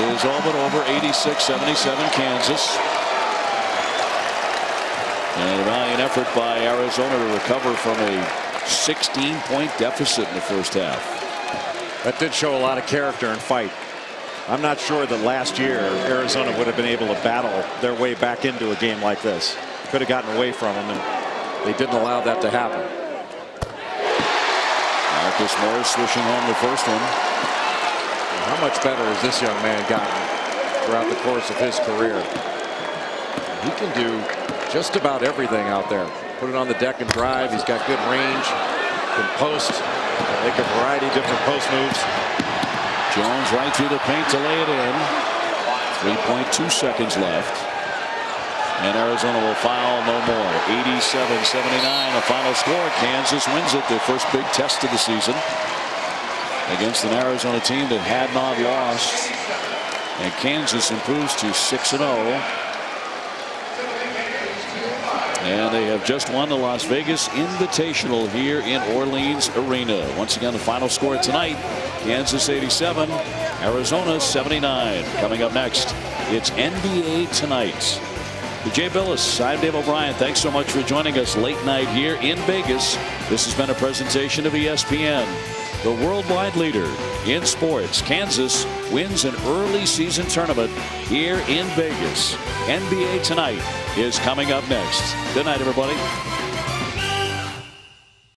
is all but over, 86-77 Kansas. And a valiant effort by Arizona to recover from a 16-point deficit in the first half. That did show a lot of character and fight. I'm not sure that last year Arizona would have been able to battle their way back into a game like this. Could have gotten away from them, and they didn't allow that to happen. Marcus Morris swishing home the first one. How much better has this young man gotten throughout the course of his career? He can do just about everything out there. Put it on the deck and drive. He's got good range. Can post. Make a variety of different post moves. Jones right through the paint to lay it in. 3.2 seconds left. And Arizona will foul no more. 87-79 the final score. Kansas wins it, their first big test of the season against an Arizona team that had not lost. And Kansas improves to 6-0. And they have just won the Las Vegas Invitational here in Orleans Arena. Once again, the final score tonight, Kansas 87, Arizona 79. Coming up next, it's NBA Tonight. For Jay Billis, I'm Dave O'Brien. Thanks so much for joining us late night here in Vegas. This has been a presentation of ESPN, the worldwide leader in sports. Kansas wins an early season tournament here in Vegas. NBA Tonight is coming up next. Good night, everybody.